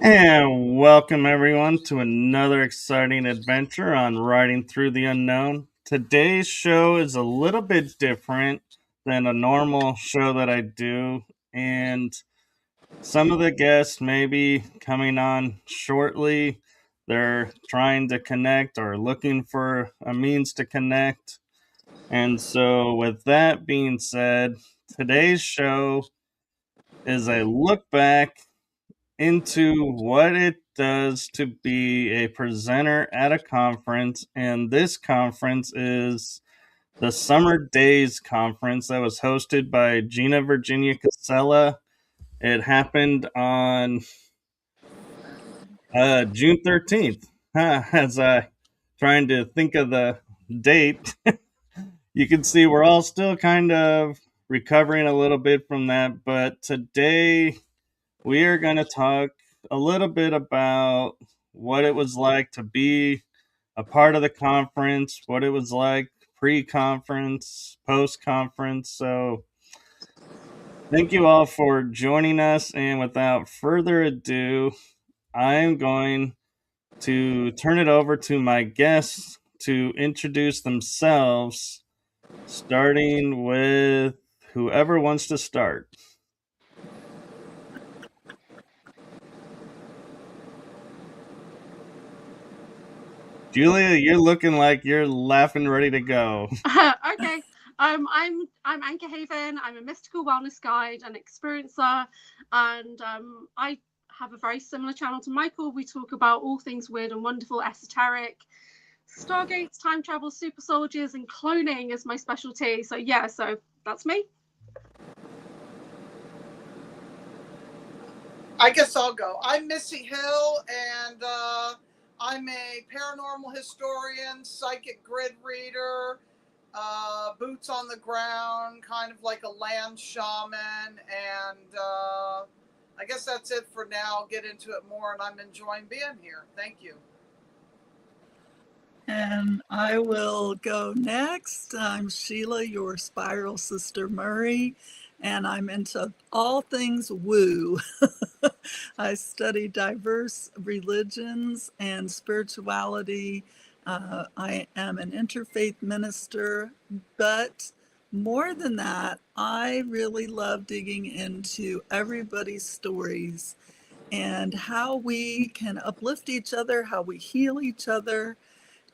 And welcome everyone to another exciting adventure on Riding Through the Unknown. Today's show is a little bit different than a normal show that I do, and some of the guests may be coming on shortly. They're trying to connect or looking for a means to connect. And so, with that being said, today's show is a look back into what it does to be a presenter at a conference. And this conference is the Summer Daze Conference that was hosted by Gina Virginia Casella. It happened on June 13th. As I trying to think of the date, you can see we're all still kind of recovering a little bit from that. But today we are going to talk a little bit about what it was like to be a part of the conference, what it was like pre-conference, post-conference. So thank you all for joining us. And without further ado, I'm going to turn it over to my guests to introduce themselves, starting with whoever wants to start. Julia, you're looking like you're laughing, ready to go. Okay. I'm Anchor Haven. I'm a mystical wellness guide and experiencer, and I have a very similar channel to Michael. We talk about all things weird and wonderful, esoteric, stargates, time travel, super soldiers, and cloning is my specialty. So yeah, so that's me. I guess I'll go. I'm Missy Hill, and I'm a paranormal historian, psychic grid reader, boots on the ground, kind of like a land shaman, and I guess that's it for now. I'll get into it more, and I'm enjoying being here. Thank you. And I will go next. I'm Sheila, your spiral sister Murray, and I'm into all things woo. I study diverse religions and spirituality. I am an interfaith minister, but more than that, I really love digging into everybody's stories and how we can uplift each other, how we heal each other.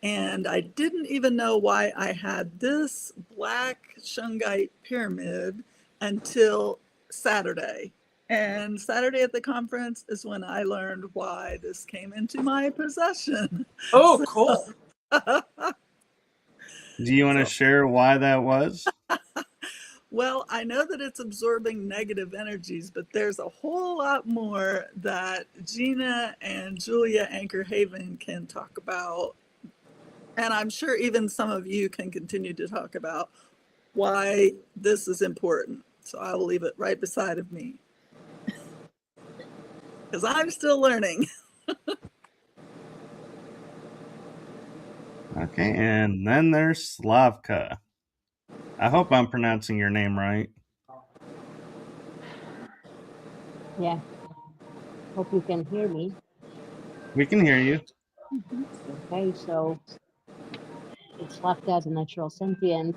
And I didn't even know why I had this black shungite pyramid until Saturday. And Saturday at the conference is when I learned why this came into my possession. Oh, cool. Do you want to share why that was? Well, I know that it's absorbing negative energies, but there's a whole lot more that Gina and Julia Anchor Haven can talk about. And I'm sure even some of you can continue to talk about why this is important. So I will leave it right beside of me, because I'm still learning. Okay, and then there's Slavka. I hope I'm pronouncing your name right. Yeah. Hope you can hear me. We can hear you. Okay, so it's Slavka The Natural Sentient,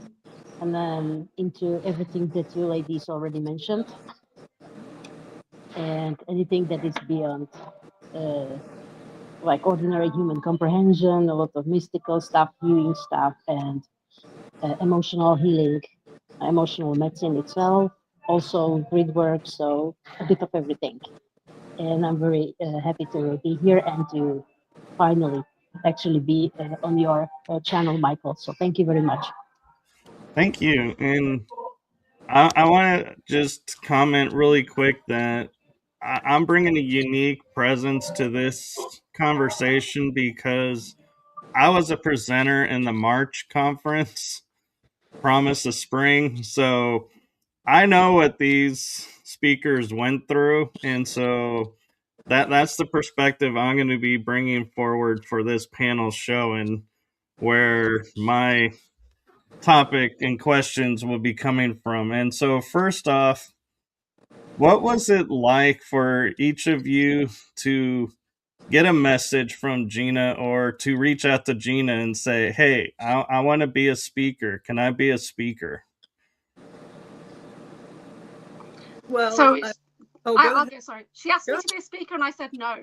and then into everything that you ladies already mentioned, and anything that is beyond like ordinary human comprehension, a lot of mystical stuff, viewing stuff, and emotional healing, emotional medicine itself, also gridwork, so a bit of everything. And I'm very happy to be here and to finally actually be on your channel, Michael. So thank you very much. Thank you. And I want to just comment really quick that I'm bringing a unique presence to this conversation because I was a presenter in the March conference, Promise of Spring. So I know what these speakers went through. And so that's the perspective I'm going to be bringing forward for this panel show, and where my topic and questions will be coming from. And so first off, What was it like for each of you to get a message from Gina, or to reach out to Gina and say, hey, I want to be a speaker. Can I be a speaker? Well, So go ahead. okay, sorry. She asked me to be a speaker and I said no.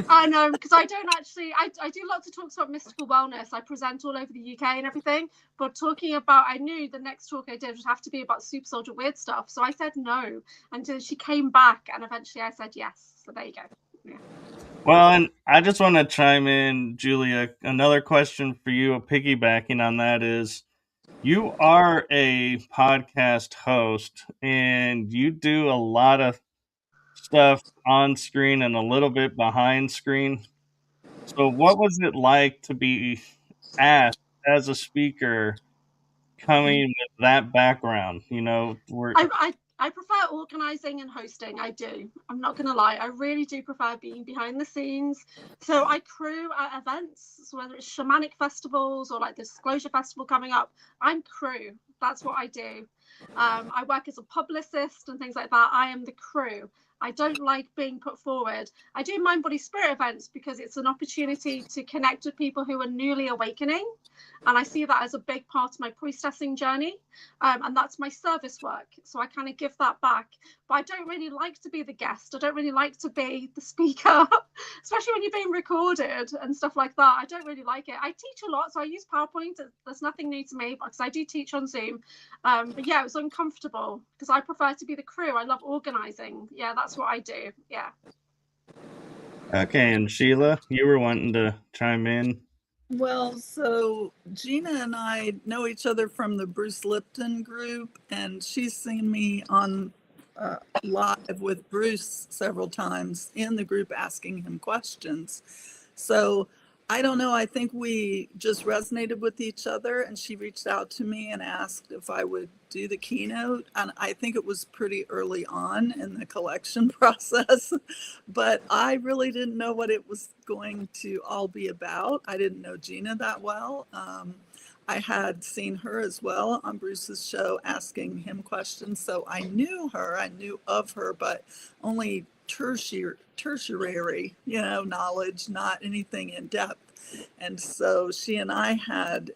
I know, because I don't actually, I do lots of talks about mystical wellness. I present all over the UK and everything, but talking about, I knew the next talk I did would have to be about super soldier weird stuff. So I said no until she came back, and eventually I said yes. So there you go. Yeah. Well, and I just want to chime in, Julia. Another question for you, piggybacking on that, is you are a podcast host and you do a lot of stuff on screen and a little bit behind screen. So what was it like to be asked as a speaker coming with that background? You know, I prefer organizing and hosting. I do. I'm not going to lie. I really do prefer being behind the scenes. So I crew at events, so whether it's shamanic festivals or like the Disclosure Festival coming up, I'm crew. That's what I do. I work as a publicist and things like that. I am the crew. I don't like being put forward. I do mind body spirit events because it's an opportunity to connect with people who are newly awakening. And I see that as a big part of my priestessing journey. And that's my service work. So I kind of give that back. But I don't really like to be the guest. I don't really like to be the speaker, especially when you're being recorded and stuff like that. I don't really like it. I teach a lot. So I use PowerPoint. There's nothing new to me because I do teach on Zoom. But yeah, it was uncomfortable because I prefer to be the crew. I love organizing. Yeah, that's what I do. Yeah. Okay, and Sheila, you were wanting to chime in. Well, so Gina and I know each other from the Bruce Lipton group, and she's seen me on live with Bruce several times in the group asking him questions. So I don't know, I think we just resonated with each other, and she reached out to me and asked if I would do the keynote. And I think it was pretty early on in the collection process, but I really didn't know what it was going to all be about. I didn't know Gina that well. I had seen her as well on Bruce's show asking him questions. So I knew her, I knew of her, but only tertiary, knowledge, not anything in depth. And so she and I had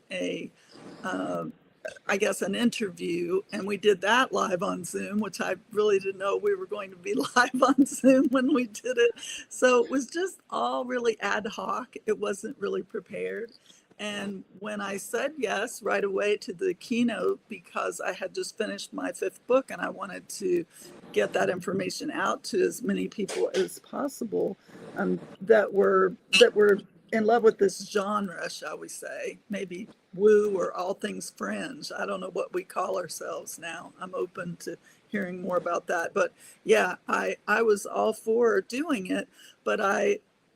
I guess an interview, and we did that live on Zoom, which I really didn't know we were going to be live on Zoom when we did it. So it was just all really ad hoc. It wasn't really prepared. And when I said yes right away to the keynote, because I had just finished my 5th book and I wanted to get that information out to as many people as possible that were in love with this genre, shall we say, maybe woo or all things fringe. I don't know what we call ourselves now. I'm open to hearing more about that. But yeah, I was all for doing it. But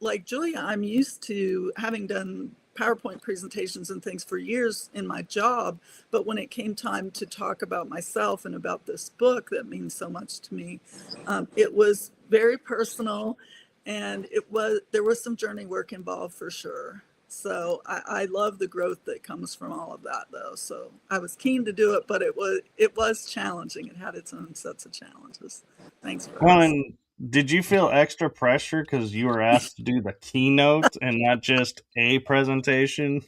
like Julia, I'm used to having done PowerPoint presentations and things for years in my job. But when it came time to talk about myself and about this book that means so much to me, it was very personal. And there was some journey work involved for sure. So I love the growth that comes from all of that, though. So I was keen to do it, but it was challenging. It had its own sets of challenges. Thanks for asking. And did you feel extra pressure because you were asked to do the keynote and not just a presentation?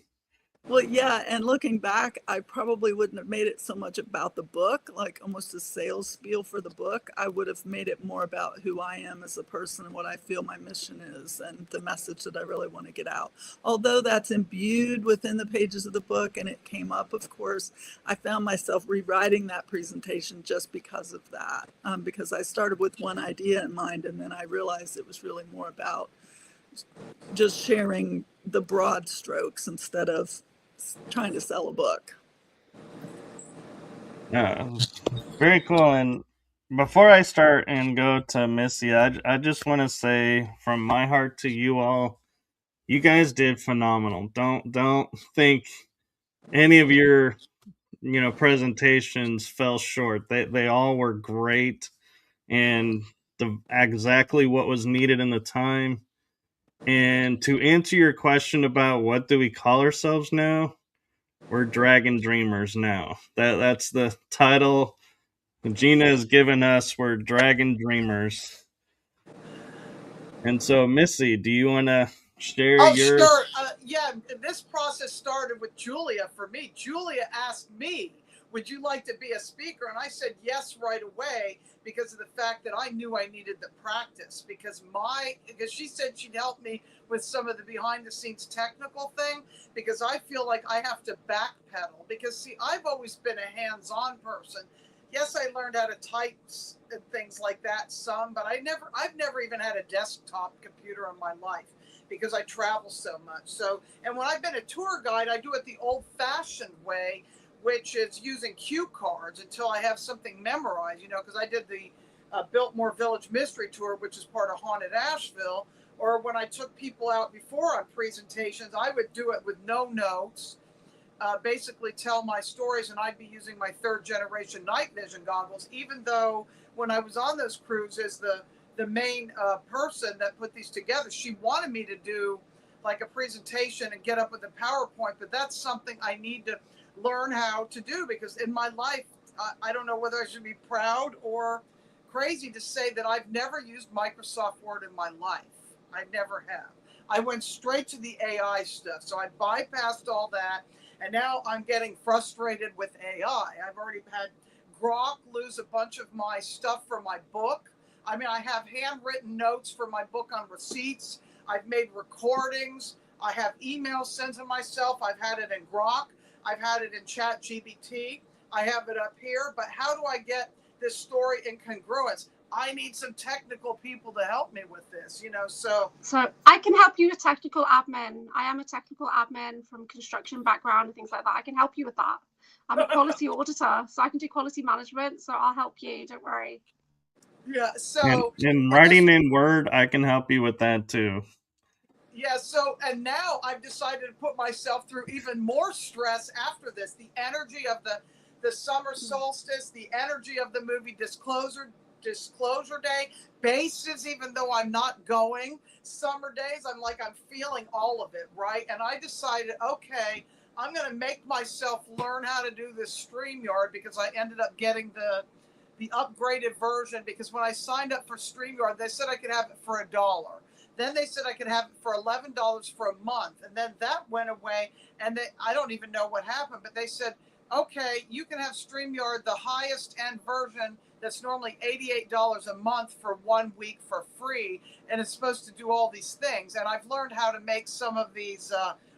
Well, yeah, and looking back, I probably wouldn't have made it so much about the book, like almost a sales spiel for the book. I would have made it more about who I am as a person and what I feel my mission is and the message that I really want to get out. Although that's imbued within the pages of the book and it came up, of course, I found myself rewriting that presentation just because of that, because I started with one idea in mind and then I realized it was really more about just sharing the broad strokes instead of trying to sell a book. Yeah, very cool. And before I start and go to Missy, I just want to say from my heart to you all, you guys did phenomenal. Don't think any of your presentations fell short. They all were great and exactly what was needed in the time. And to answer your question about what do we call ourselves now, We're Dragon Dreamers now. That's the title Gina has given us. We're Dragon Dreamers. And so, Missy, do you want to share Oh, your... sure. Yeah, this process started with Julia for me. Julia asked me, would you like to be a speaker? And I said yes right away because of the fact that I knew I needed the practice because she said she'd help me with some of the behind the scenes technical thing because I feel like I have to backpedal because see, I've always been a hands-on person. Yes, I learned how to type and things like that some, but I've never even had a desktop computer in my life because I travel so much. So, and when I've been a tour guide, I do it the old-fashioned way, which is using cue cards until I have something memorized, because I did the Biltmore Village Mystery Tour, which is part of Haunted Asheville, or when I took people out before on presentations, I would do it with no notes, basically tell my stories, and I'd be using my third generation night vision goggles, even though when I was on those cruises, the main person that put these together, she wanted me to do like a presentation and get up with a PowerPoint, but that's something I need to learn how to do because in my life, I don't know whether I should be proud or crazy to say that I've never used Microsoft Word in my life. I never have. I went straight to the AI stuff. So I bypassed all that. And now I'm getting frustrated with AI. I've already had Grok lose a bunch of my stuff for my book. I mean, I have handwritten notes for my book on receipts. I've made recordings. I have emails sent to myself. I've had it in Grok. I've had it in ChatGPT. I have it up here. But how do I get this story in congruence? I need some technical people to help me with this, so I can help you with technical admin. I am a technical admin from construction background and things like that. I can help you with that. I'm a quality auditor, so I can do quality management, so I'll help you, don't worry. Yeah, so and writing in Word, I can help you with that too. Yeah, so, and now I've decided to put myself through even more stress after this. The energy of the summer solstice, the energy of the movie Disclosure Day, bases, even though I'm not going, Summer Daze, I'm feeling all of it, right? And I decided, okay, I'm going to make myself learn how to do this StreamYard because I ended up getting the upgraded version because when I signed up for StreamYard, they said I could have it for $1. Then they said I could have it for $11 for a month. And then that went away. And I don't even know what happened, but they said, okay, you can have StreamYard, the highest end version that's normally $88 a month for 1 week for free. And it's supposed to do all these things. And I've learned how to make some of these,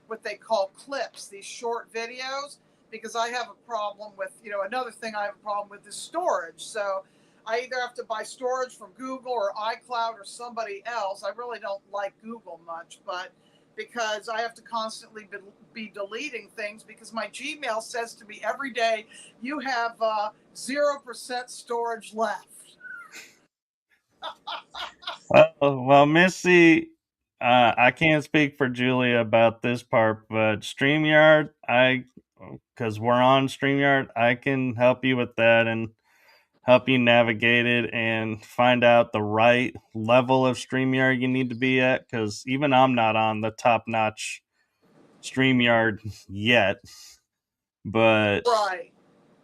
what they call clips, these short videos, because I have a problem with, another thing I have a problem with is storage. So I either have to buy storage from Google or iCloud or somebody else. I really don't like Google much, but because I have to constantly be deleting things because my Gmail says to me every day, you have 0% storage left. Well, Missy, I can't speak for Julia about this part, but StreamYard, because we're on StreamYard, I can help you with that and help you navigate it and find out the right level of StreamYard you need to be at, because even I'm not on the top-notch StreamYard yet. But right.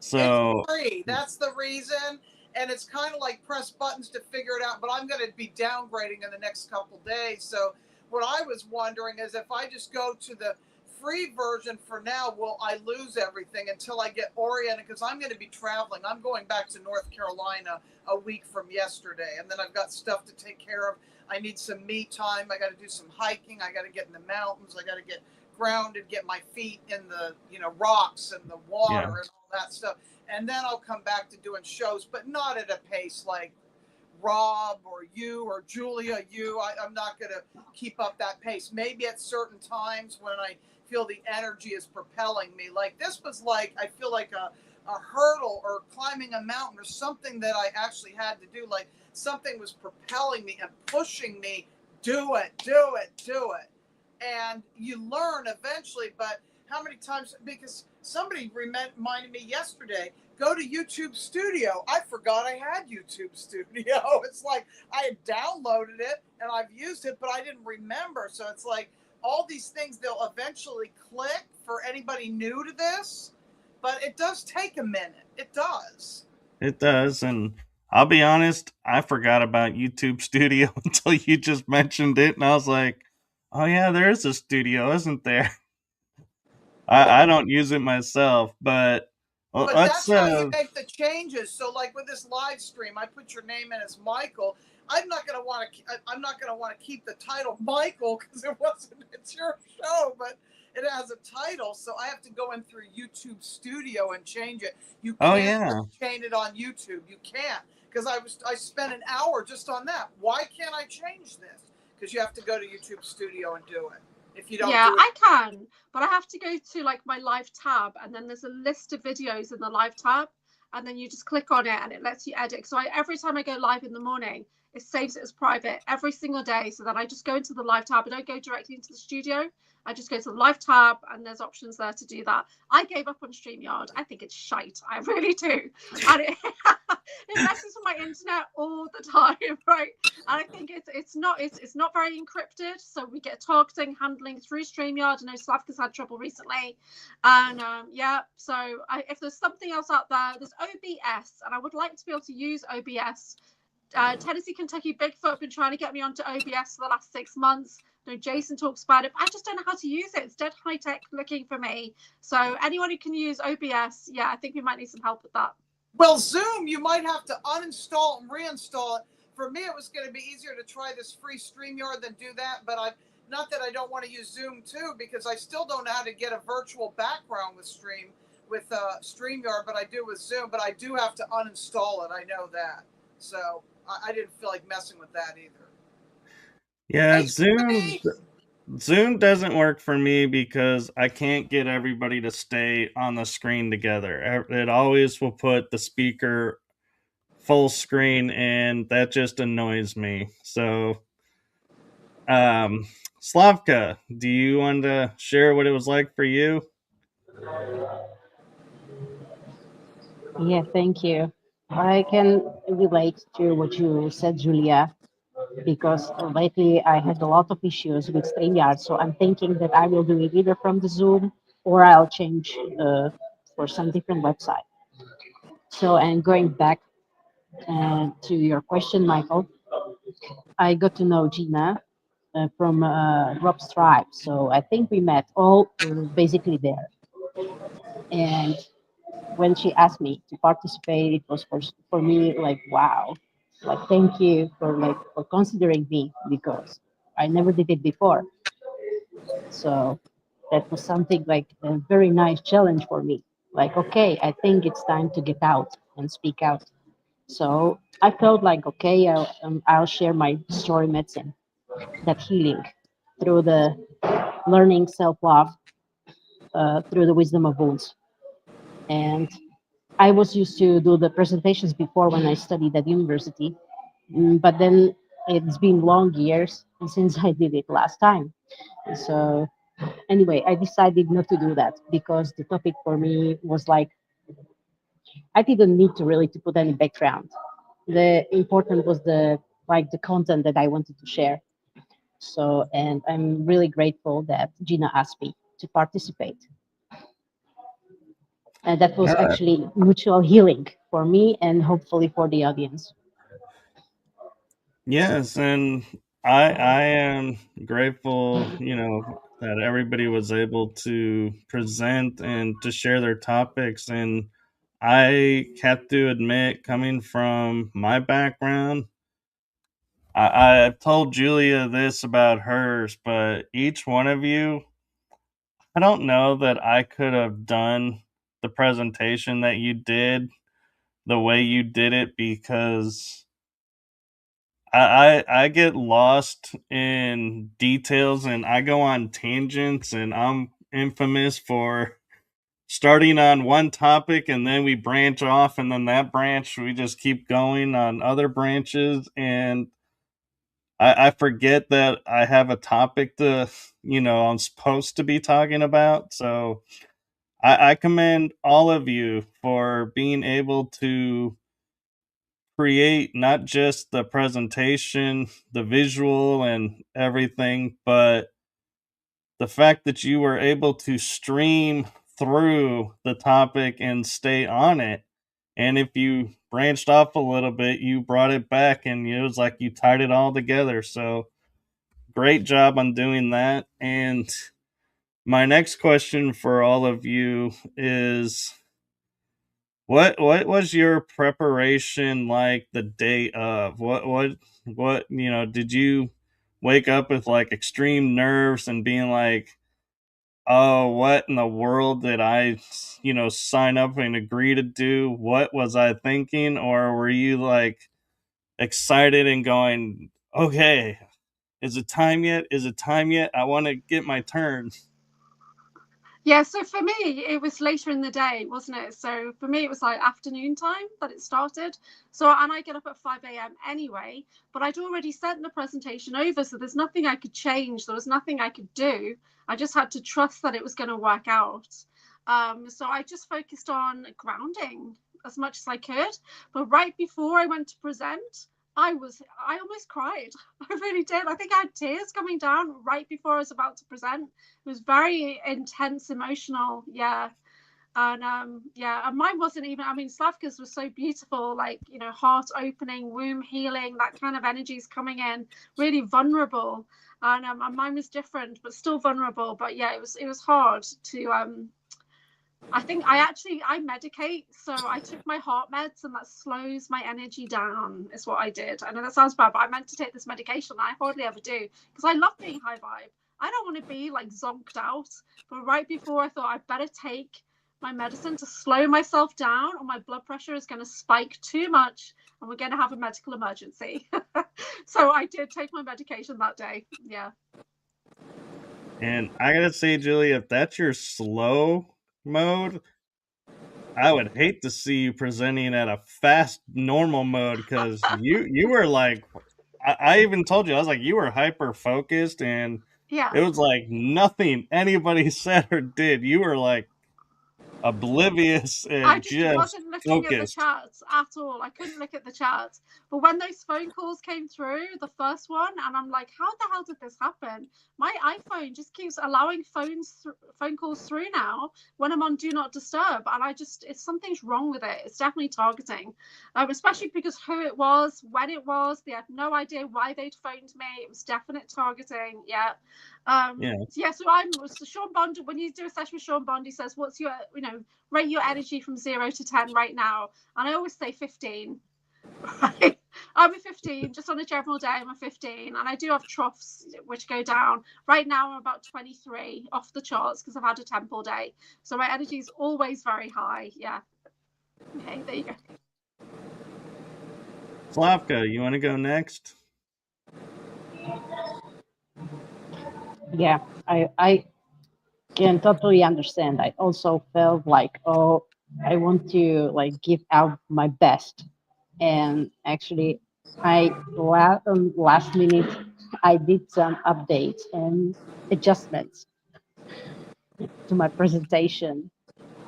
So it's free. That's the reason. And it's kind of like press buttons to figure it out, but I'm going to be downgrading in the next couple days. So what I was wondering is if I just go to the free version for now, will I lose everything until I get oriented? Because I'm going to be traveling. I'm going back to North Carolina a week from yesterday. And then I've got stuff to take care of. I need some me time. I got to do some hiking. I got to get in the mountains. I got to get grounded, get my feet in the rocks and the water and all that stuff. And then I'll come back to doing shows, but not at a pace like Rob or you or Julia, I'm not going to keep up that pace. Maybe at certain times when I feel the energy is propelling me. Like this was like, I feel like a hurdle or climbing a mountain or something that I actually had to do. Like something was propelling me and pushing me. Do it, do it, do it. And you learn eventually, but how many times, because somebody reminded me yesterday, go to YouTube Studio. I forgot I had YouTube Studio. It's like I had downloaded it and I've used it, but I didn't remember. So it's like, all these things, they'll eventually click for anybody new to this, but it does take a minute. It does. It does, and I'll be honest, I forgot about YouTube Studio until you just mentioned it, and I was like, oh yeah, there is a studio, isn't there? I don't use it myself, but But let's that's how you make the changes. So, like with this live stream, I put your name in as Michael. I'm not gonna want to keep the title Michael because it's your show, but it has a title, so I have to go in through YouTube Studio and change it. You can't change it on YouTube. You can't, because I spent an hour just on that. Why can't I change this? Because you have to go to YouTube Studio and do it. If you don't do it, I can, but I have to go to like my live tab, and then there's a list of videos in the live tab, and then you just click on it and it lets you edit. So every time I go live in the morning, it saves it as private every single day, so that I just go into the live tab. I don't go directly into the studio. I just go to the live tab, and there's options there to do that. I gave up on StreamYard. I think it's shite. I really do. And it messes with my internet all the time, right? And I think it's not very encrypted, so we get targeting handling through StreamYard. I know Slavka's had trouble recently, and so if there's something else out there, there's OBS, and I would like to be able to use OBS. Tennessee, Kentucky, Bigfoot have been trying to get me onto OBS for the last 6 months. No, Jason talks about it, but I just don't know how to use it. It's dead high tech looking for me. So anyone who can use OBS, I think we might need some help with that. Well, Zoom, you might have to uninstall and reinstall it. For me, it was going to be easier to try this free StreamYard than do that. But not that I don't want to use Zoom too, because I still don't know how to get a virtual background with StreamYard, but I do with Zoom. But I do have to uninstall it. I know that. So I didn't feel like messing with that either. Yeah, Zoom doesn't work for me because I can't get everybody to stay on the screen together. It always will put the speaker full screen, and that just annoys me. So, Slavka, do you want to share what it was like for you? Yeah, thank you. I can relate to what you said, Julia, because lately I had a lot of issues with StreamYard. So I'm thinking that I will do it either from the Zoom or I'll change for some different website. So, and going back to your question, Michael, I got to know Gina from Rob's tribe. So I think we met all basically there. And when she asked me to participate, it was for me like, wow, like thank you for considering me, because I never did it before. So that was something like a very nice challenge for me. Like, okay, I think it's time to get out and speak out. So I felt like, okay, I'll share my story medicine, that healing through the learning self-love, through the wisdom of wounds. And I was used to do the presentations before when I studied at university, but then it's been long years since I did it last time. So anyway, I decided not to do that because the topic for me was like, I didn't need to really to put any background. The important was the content that I wanted to share. So, and I'm really grateful that Gina asked me to participate. And that was actually mutual healing for me and hopefully for the audience. Yes, and I am grateful, that everybody was able to present and to share their topics. And I have to admit, coming from my background, I've told Julia this about hers, but each one of you, I don't know that I could have done the presentation that you did the way you did it, because I get lost in details and I go on tangents, and I'm infamous for starting on one topic and then we branch off, and then that branch we just keep going on other branches, and I forget that I have a topic to I'm supposed to be talking about. So I commend all of you for being able to create not just the presentation, the visual and everything, but the fact that you were able to stream through the topic and stay on it. And if you branched off a little bit, you brought it back, and it was like you tied it all together. So great job on doing that. And my next question for all of you is, what was your preparation like the day of? What did you wake up with like extreme nerves and being like, oh, what in the world did I, sign up and agree to do? What was I thinking? Or were you like excited and going, okay, is it time yet? Is it time yet? I want to get my turn. Yeah, so for me, it was later in the day, wasn't it? So for me, it was like afternoon time that it started. So, and I get up at 5 a.m. anyway, but I'd already sent the presentation over. So there's nothing I could change. There was nothing I could do. I just had to trust that it was going to work out. So I just focused on grounding as much as I could. But right before I went to present, I almost cried. I really did. I think I had tears coming down right before I was about to present. It was very intense, emotional. Yeah. And and mine wasn't even, I mean, Slavka's was so beautiful, like, heart opening, womb healing, that kind of energy is coming in, really vulnerable. And mine was different, but still vulnerable. But yeah, it was hard to, I think I medicate. So I took my heart meds, and that slows my energy down is what I did. I know that sounds bad, but I meant to take this medication. I hardly ever do, because I love being high vibe. I don't want to be like zonked out. But right before, I thought I'd better take my medicine to slow myself down, or my blood pressure is going to spike too much and we're going to have a medical emergency. So I did take my medication that day. Yeah. And I gotta say, Julie, if that's your slow mode, I would hate to see you presenting at a fast normal mode, because you were like, I even told you, I was like, you were hyper focused, and Yeah. it was like nothing anybody said or did. You were like oblivious and I just wasn't looking focused. at the charts at all. I couldn't look at the charts. But when those phone calls came through, the first one, and I'm like, how the hell did this happen? My iPhone just keeps allowing phone calls through now when I'm on Do Not Disturb. And something's wrong with it. It's definitely targeting, especially because who it was, when it was, they had no idea why they'd phoned me. It was definite targeting. Yeah. So Sean Bond, when you do a session with Sean Bond, he says, what's your, rate your energy from 0 to 10 right now. And I always say 15. Right? I'm a 15, just on a general day, I'm a 15. And I do have troughs which go down. Right now, I'm about 23 off the charts because I've had a temple day. So my energy is always very high. Yeah. Okay, there you go. Slavka, you want to go next? Yeah, I can totally understand. I also felt like, oh, I want to like give out my best. And actually, last minute, I did some updates and adjustments to my presentation.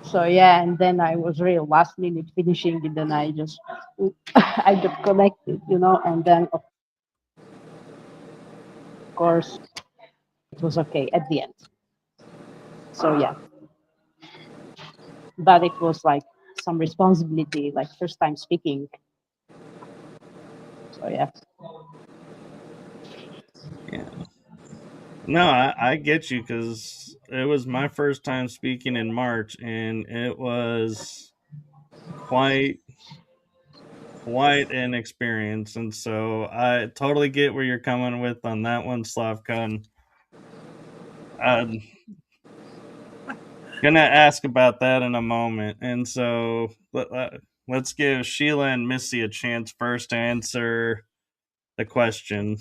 So yeah, and then I was really last minute finishing it, and I got connected, and then of course it was okay at the end. So yeah, but it was like some responsibility, like first time speaking. So yeah. Yeah. No, I get you, because it was my first time speaking in March, and it was quite an experience. And so I totally get where you're coming with on that one, Slavka. I'm gonna ask about that in a moment. And so let's give Sheila and Missy a chance first to answer the question.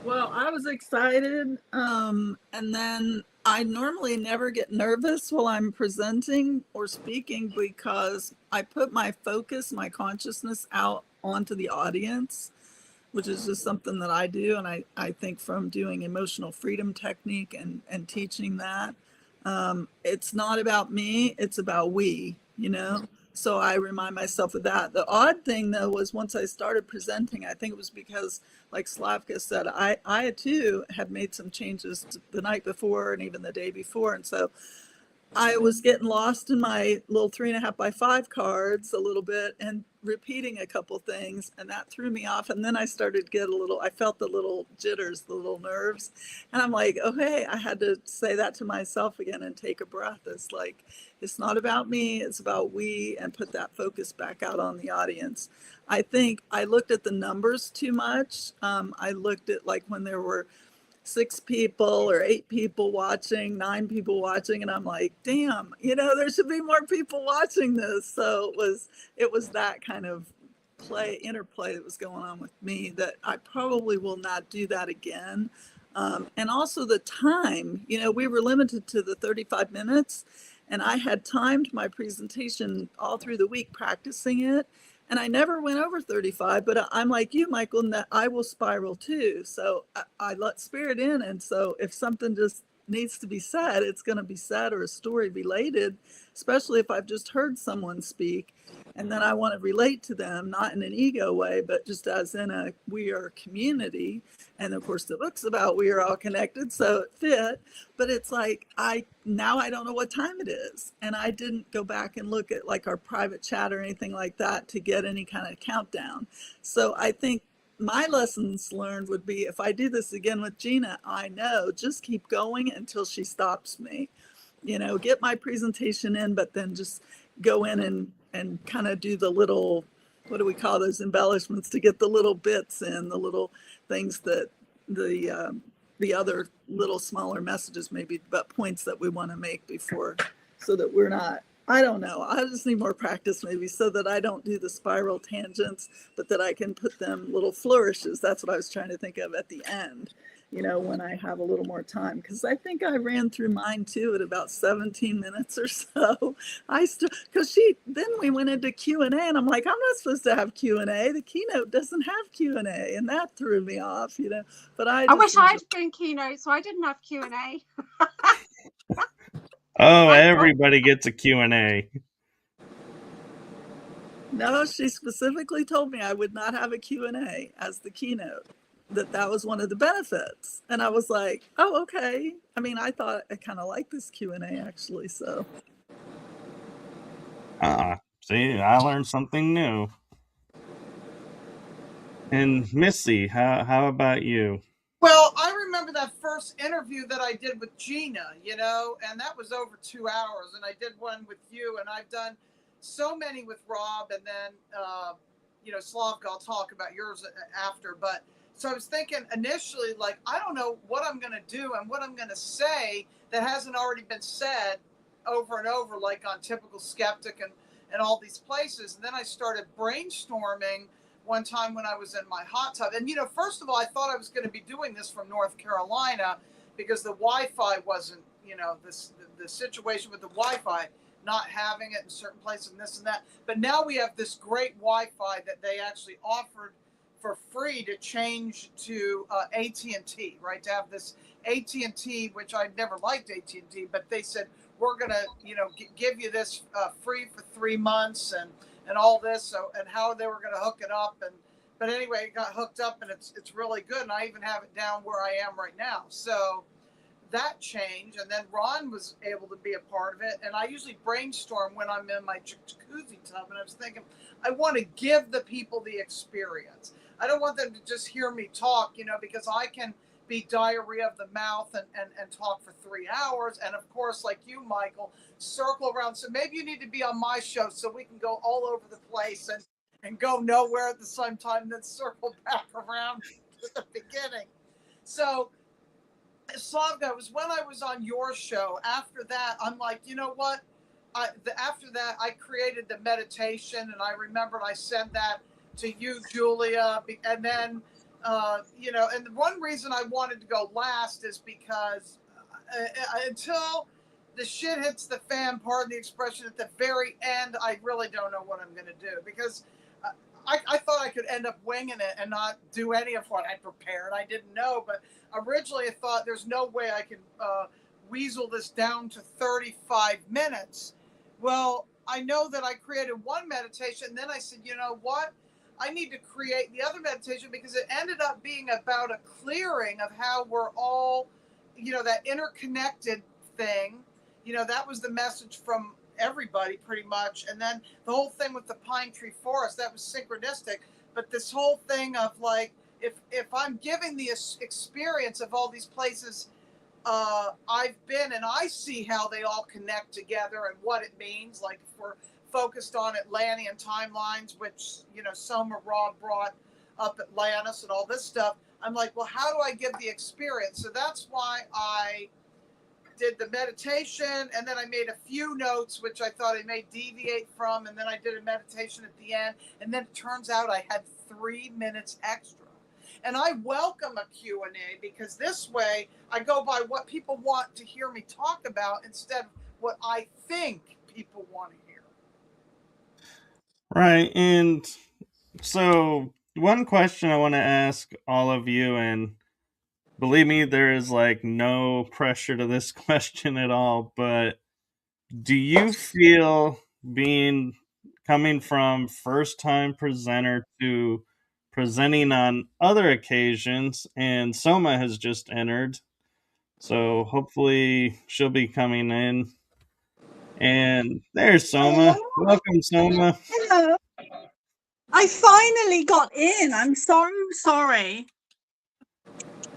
Well, I was excited, and then I normally never get nervous while I'm presenting or speaking, because I put my focus, my consciousness out onto the audience, which is just something that I do. And I think from doing emotional freedom technique and teaching that, it's not about me, it's about we, So I remind myself of that. The odd thing, though, was once I started presenting, I think it was because, like Slavka said, I too had made some changes the night before and even the day before. And so I was getting lost in my little 3.5 by 5 cards a little bit and repeating a couple things, and that threw me off. And then I started to get I felt the little jitters, the little nerves. And I'm like, okay, I had to say that to myself again and take a breath. It's like, it's not about me, it's about we, and put that focus back out on the audience. I think I looked at the numbers too much. I looked at like when there were 6 people or 8 people watching, 9 people watching, and I'm like, damn, there should be more people watching this. So it was that kind of interplay that was going on with me, that I probably will not do that again. And also the time, we were limited to the 35 minutes, and I had timed my presentation all through the week practicing it. And I never went over 35, but I'm like you, Michael, and that I will spiral too. So I let spirit in. And so if something just needs to be said, it's going to be said, or a story related, especially if I've just heard someone speak. And then I want to relate to them, not in an ego way, but just as in we are a community. And of course the book's about we are all connected, so it fit. But it's like, now I don't know what time it is. And I didn't go back and look at like our private chat or anything like that to get any kind of countdown. So I think my lessons learned would be, if I do this again with Gina, I know, just keep going until she stops me. Get my presentation in, but then just go in and kind of do the little, what do we call those embellishments, to get the little bits in, the little things that the other little smaller messages maybe, but points that we want to make before, so that we're not, I don't know, I just need more practice maybe, so that I don't do the spiral tangents, but that I can put them little flourishes. That's what I was trying to think of at the end, when I have a little more time, because I think I ran through mine too at about 17 minutes or so. Then we went into Q&A, and I'm like, I'm not supposed to have Q&A. The keynote doesn't have Q&A, and that threw me off, But I wish I'd been keynote, so I didn't have Q&A. Oh, everybody gets a Q&A. No, she specifically told me I would not have a Q&A as the keynote, that was one of the benefits. And I was like, oh, okay. I mean, I thought I kind of like this Q&A actually, so. See, I learned something new. And Missy, how about you? Well, I remember that first interview that I did with Gina, and that was over 2 hours. And I did one with you, and I've done so many with Rob, and then, Slavka, I'll talk about yours after. But so I was thinking initially, like, I don't know what I'm going to do and what I'm going to say that hasn't already been said over and over, like on Typical Skeptic and all these places. And then I started brainstorming one time when I was in my hot tub. And, first of all, I thought I was going to be doing this from North Carolina because the Wi-Fi wasn't, the situation with the Wi-Fi, not having it in certain places and this and that. But now we have this great Wi-Fi that they actually offered for free to change to AT&T, right? To have this AT&T, which I never liked AT&T, but they said, we're going to, give you this free for 3 months and all this. So, and how they were going to hook it up. But anyway, it got hooked up, and it's really good. And I even have it down where I am right now. So that changed. And then Ron was able to be a part of it. And I usually brainstorm when I'm in my jacuzzi tub. And I was thinking, I want to give the people the experience. I don't want them to just hear me talk, because I can be diarrhea of the mouth and talk for 3 hours. And of course, like you, Michael, circle around. So maybe you need to be on my show so we can go all over the place and go nowhere at the same time, then circle back around to the beginning. So Slavka, it was when I was on your show. After that, I'm like, you know what? After that, I created the meditation, and I remembered I sent that to you, Julia, and then, and the one reason I wanted to go last is because until the shit hits the fan, pardon the expression, at the very end, I really don't know what I'm going to do, because I thought I could end up winging it and not do any of what I prepared. I didn't know, but originally I thought there's no way I can weasel this down to 35 minutes. Well, I know that I created one meditation, and then I said, you know what? I need to create the other meditation, because it ended up being about a clearing of how we're all, you know, that interconnected thing. You know, that was the message from everybody pretty much. And then the whole thing with the pine tree forest, that was synchronistic. But this whole thing of like, if I'm giving the experience of all these places I've been, and I see how they all connect together and what it means, like if we're focused on Atlantean timelines, which, you know, Soma ARah brought up Atlantis and all this stuff, I'm like, well, how do I give the experience? So that's why I did the meditation, and then I made a few notes, which I thought I may deviate from, and then I did a meditation at the end, and then it turns out I had 3 minutes extra. And I welcome a Q&A, because this way I go by what people want to hear me talk about instead of what I think people want to hear. Right. And so one question I want to ask all of you, and believe me, there is like no pressure to this question at all, but do you feel coming from first time presenter to presenting on other occasions, and Soma has just entered, so hopefully she'll be coming in. And there's Soma. Hello. Welcome, Soma. Hello. I finally got in. I'm so sorry.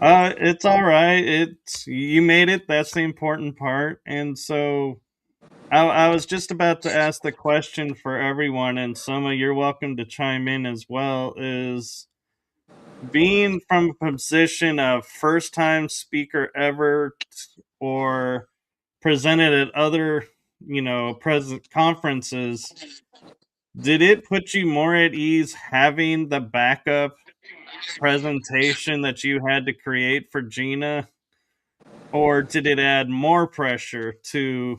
It's all right. You made it. That's the important part. And so I was just about to ask the question for everyone, and Soma, you're welcome to chime in as well. Is being from a position of first time speaker ever, or presented at other, present conferences, did it put you more at ease having the backup presentation that you had to create for Gina, or did it add more pressure to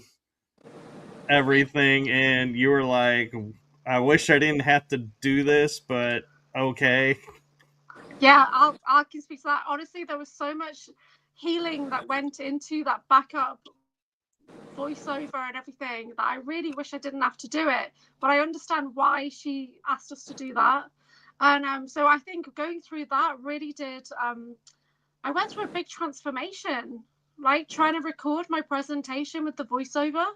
everything and you were like, I wish I didn't have to do this, but okay? Yeah, I can speak to that. Honestly, there was so much healing that went into that backup voiceover and everything that I really wish I didn't have to do it, but I understand why she asked us to do that. And so I think going through that really did, I went through a big transformation, like trying to record my presentation with the voiceover.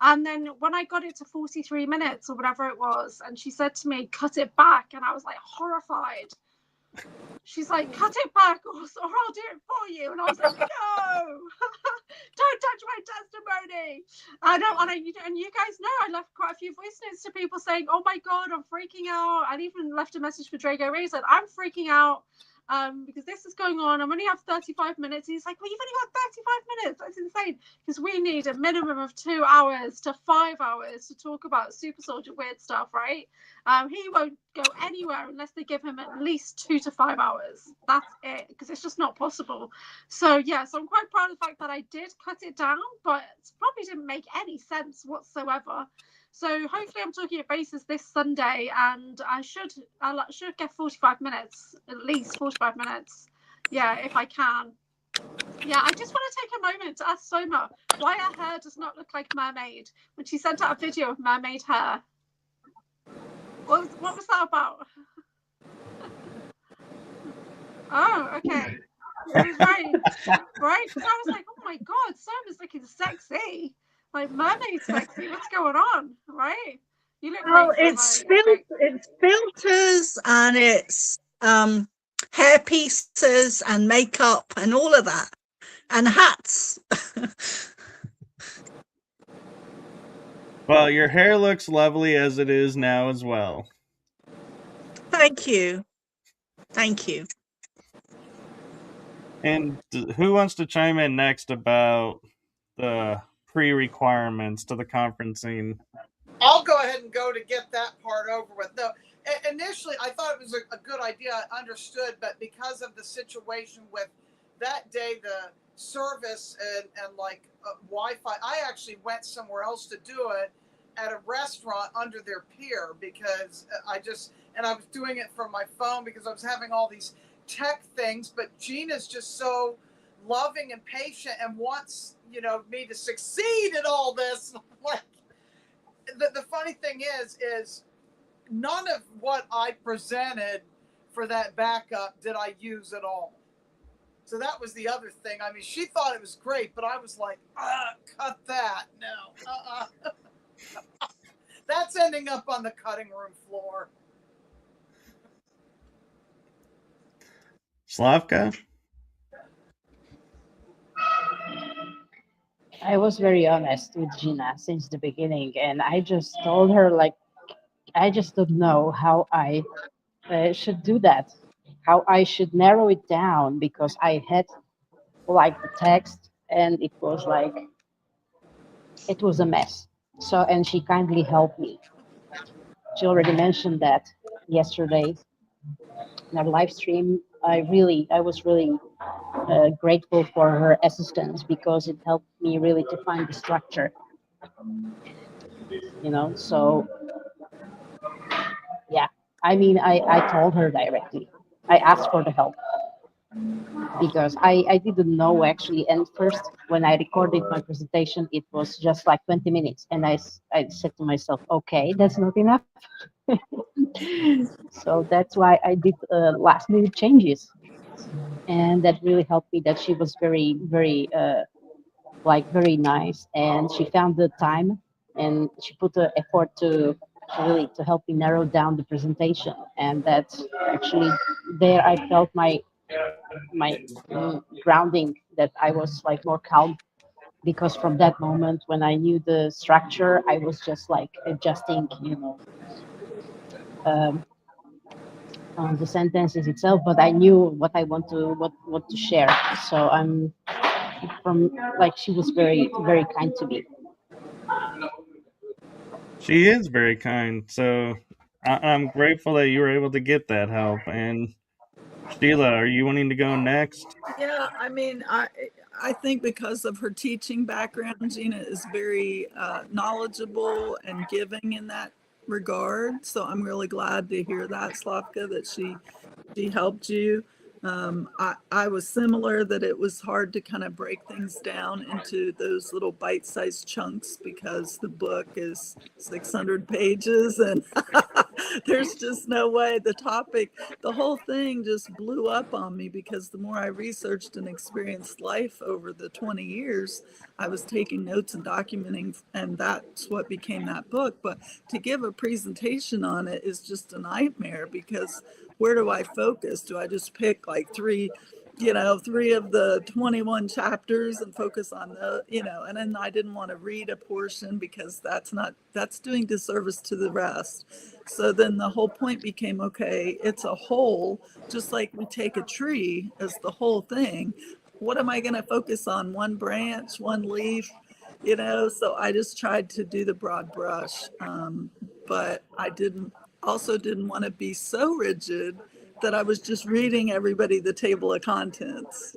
And then when I got it to 43 minutes or whatever it was, and she said to me, cut it back, and I was like horrified. She's like, cut it back or I'll do it for you. And I was like, no, don't touch my testimony. And you guys know, I left quite a few voice notes to people saying, oh my God, I'm freaking out. I even left a message for Drago Ray, said, I'm freaking out because this is going on. I only have 35 minutes. He's like, well, you've only got 35 minutes. That's insane. Because we need a minimum of 2 hours to 5 hours to talk about super soldier weird stuff, right? He won't go anywhere unless they give him at least 2 to 5 hours. That's it, because it's just not possible. So yeah, so I'm quite proud of the fact that I did cut it down, but it probably didn't make any sense whatsoever. So hopefully I'm talking at basis this Sunday, and I should get 45 minutes, at least 45 minutes. Yeah, if I can. Yeah, I just want to take a moment to ask Soma why her hair does not look like mermaid when she sent out a video of mermaid hair. What was that about? Oh, okay. It was right, because I was like, oh my God, Soma's looking sexy. Like, mermaid sexy. What's going on, right? You look Well, great. it's filters and it's hair pieces and makeup and all of that, and hats. Well, your hair looks lovely as it is now as well. Thank you. Thank you. And who wants to chime in next about the pre-requirements to the conferencing? I'll go ahead and go to get that part over with. No, initially I thought it was a good idea, I understood, but because of the situation with that day, the service and like Wi-Fi, I actually went somewhere else to do it at a restaurant under their pier, because I was doing it from my phone because I was having all these tech things, but Gina's just so loving and patient and wants, me to succeed in all this. Like, the funny thing is none of what I presented for that backup did I use at all. So that was the other thing. I mean, she thought it was great, but I was like, cut that. No, that's ending up on the cutting room floor. Slavka? I was very honest with Gina since the beginning, and I just told her, like, I just don't know how I should do that, how I should narrow it down, because I had like the text and it was like, it was a mess. So, and she kindly helped me. She already mentioned that yesterday in our live stream. I was really grateful for her assistance, because it helped me really to find the structure, so yeah, I mean, I told her directly, I asked for the help, because I didn't know actually. And first, when I recorded my presentation, it was just like 20 minutes, and I said to myself, okay, that's not enough. So that's why I did last minute changes, and that really helped me. That she was very, very very nice, and she found the time, and she put the effort to really to help me narrow down the presentation. And that's actually, there I felt my grounding, that I was like more calm, because from that moment when I knew the structure, I was just like adjusting, um, on the sentences itself, but I knew what I want to what to share. So I'm from, like, she was very, very kind to me. She is very kind. So I'm grateful that you were able to get that help. And Sheila, are you wanting to go next? Yeah, I mean, I think because of her teaching background, Gina is very knowledgeable and giving in that regard. So I'm really glad to hear that, Slavka, that she helped you. I was similar, that it was hard to kind of break things down into those little bite-sized chunks, because the book is 600 pages and there's just no way. The whole thing just blew up on me, because the more I researched and experienced life over the 20 years, I was taking notes and documenting, and that's what became that book. But to give a presentation on it is just a nightmare, because where do I focus? Do I just pick like three of the 21 chapters and focus on and then I didn't want to read a portion, because that's doing disservice to the rest. So then the whole point became, okay, it's a whole, just like we take a tree as the whole thing. What am I going to focus on? One branch, one leaf? So I just tried to do the broad brush, but I didn't want to be so rigid that I was just reading everybody the table of contents,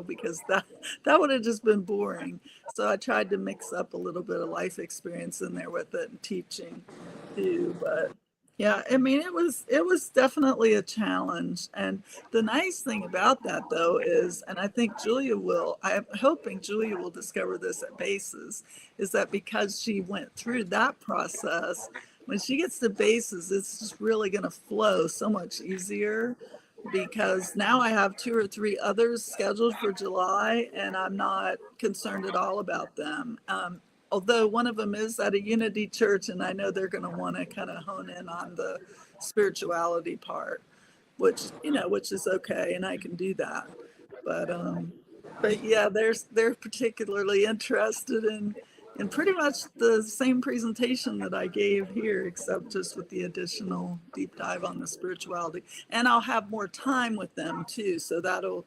because that would have just been boring. So I tried to mix up a little bit of life experience in there with it, and teaching too. But yeah, I mean, it was definitely a challenge. And the nice thing about that, though, is, and I think I'm hoping Julia will discover this at Bases, is that because she went through that process, when she gets to Bases, it's just really going to flow so much easier, because now I have 2 or 3 others scheduled for July, and I'm not concerned at all about them. Although one of them is at a Unity church, and I know they're going to want to kind of hone in on the spirituality part, which is okay, and I can do that. But yeah, they're particularly interested in pretty much the same presentation that I gave here, except just with the additional deep dive on the spirituality. And I'll have more time with them too, so that'll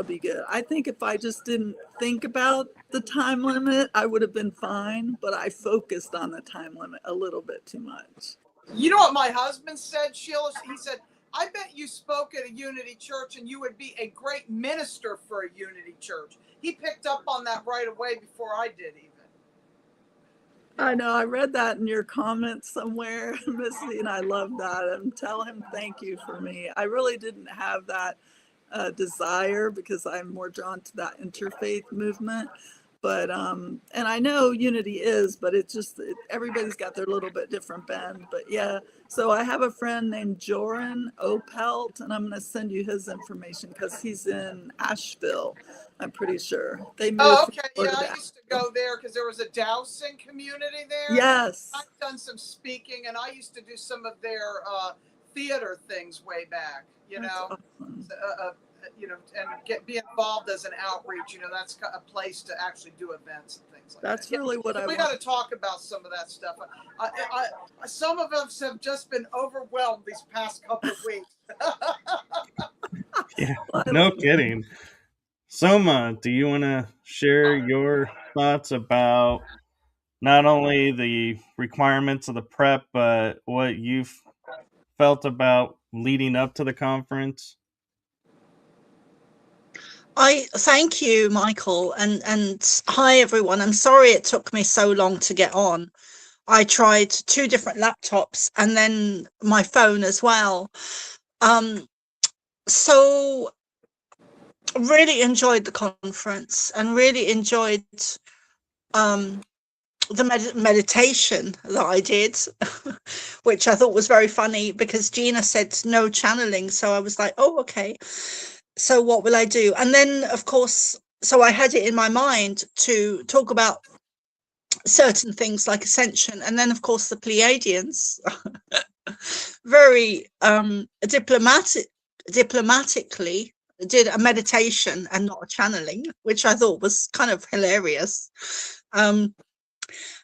be good. I think if I just didn't think about the time limit, I would have been fine, but I focused on the time limit a little bit too much. You know what my husband said, Sheila? He said, I bet you spoke at a Unity church and you would be a great minister for a Unity church. He picked up on that right away before I did even. I know, I read that in your comments somewhere, Missy, and I love that. And tell him thank you for me. I really didn't have that desire, because I'm more drawn to that interfaith movement. But and I know unity is, but it's just everybody's got their little bit different bend. But yeah, so I have a friend named Joran Opelt, and I'm going to send you his information because he's in Asheville. I'm pretty sure they moved. Oh, from okay. Florida Yeah, to I used to go there because there was a dowsing community there. Yes. I've done some speaking, and I used to do some of their theater things way back. You That's know, awesome. you know, and be involved as an outreach. You know, that's a place to actually do events and things like That's that. really what I We want. got to talk about some of that stuff. Some of us have just been overwhelmed these past couple of weeks. Yeah, no kidding. Soma, do you want to share your thoughts about not only the requirements of the prep, but what you've felt about leading up to the conference? I thank you, Michael, and hi everyone. I'm sorry it took me so long to get on. I tried 2 different laptops and then my phone as well. So really enjoyed the conference and really enjoyed the meditation that I did, which I thought was very funny because Gina said no channeling. So I was like, oh, okay. So what will I do? And then, of course, so I had it in my mind to talk about certain things like ascension. And then, of course, the Pleiadians very diplomatically did a meditation and not a channeling, which I thought was kind of hilarious.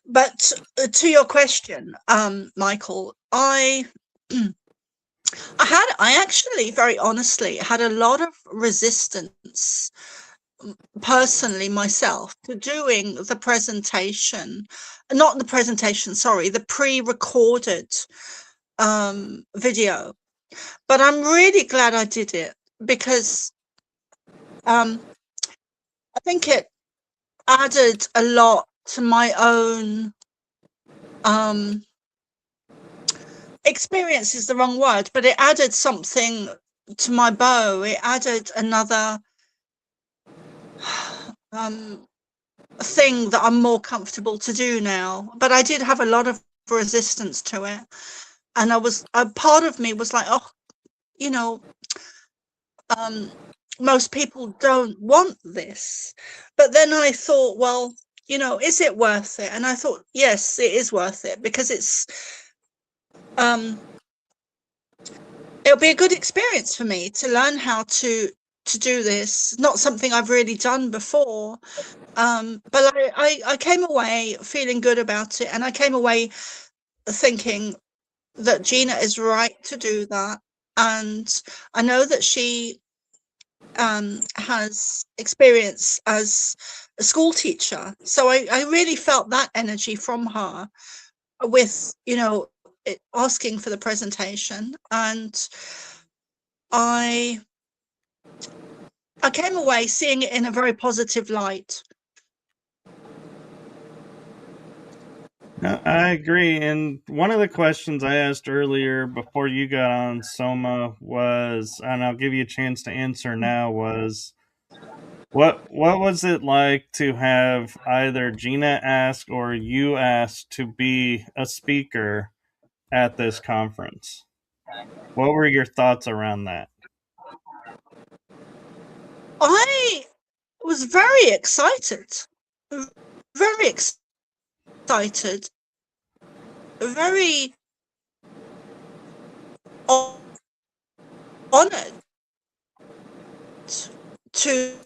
But to your question, Michael, I actually very honestly had a lot of resistance personally myself to doing the presentation, not the presentation, sorry, the pre-recorded video. But I'm really glad I did it because I think it added a lot to my own experience is the wrong word, but it added something to my bow. It added another thing that I'm more comfortable to do now. But I did have a lot of resistance to it. And a part of me was like, oh, you know, most people don't want this. But then I thought, well, you know, is it worth it? And I thought, yes, it is worth it because it's it'll be a good experience for me to learn how to do this. Not something I've really done before, but I came away feeling good about it, and I came away thinking that Gina is right to do that, and I know that she has experience as a school teacher, so I really felt that energy from her with, you know, asking for the presentation, and I came away seeing it in a very positive light. I agree. And one of the questions I asked earlier before you got on, Soma, was, and I'll give you a chance to answer now, was what was it like to have either Gina ask or you ask to be a speaker at this conference? What were your thoughts around that? I was very excited, very excited, very honored to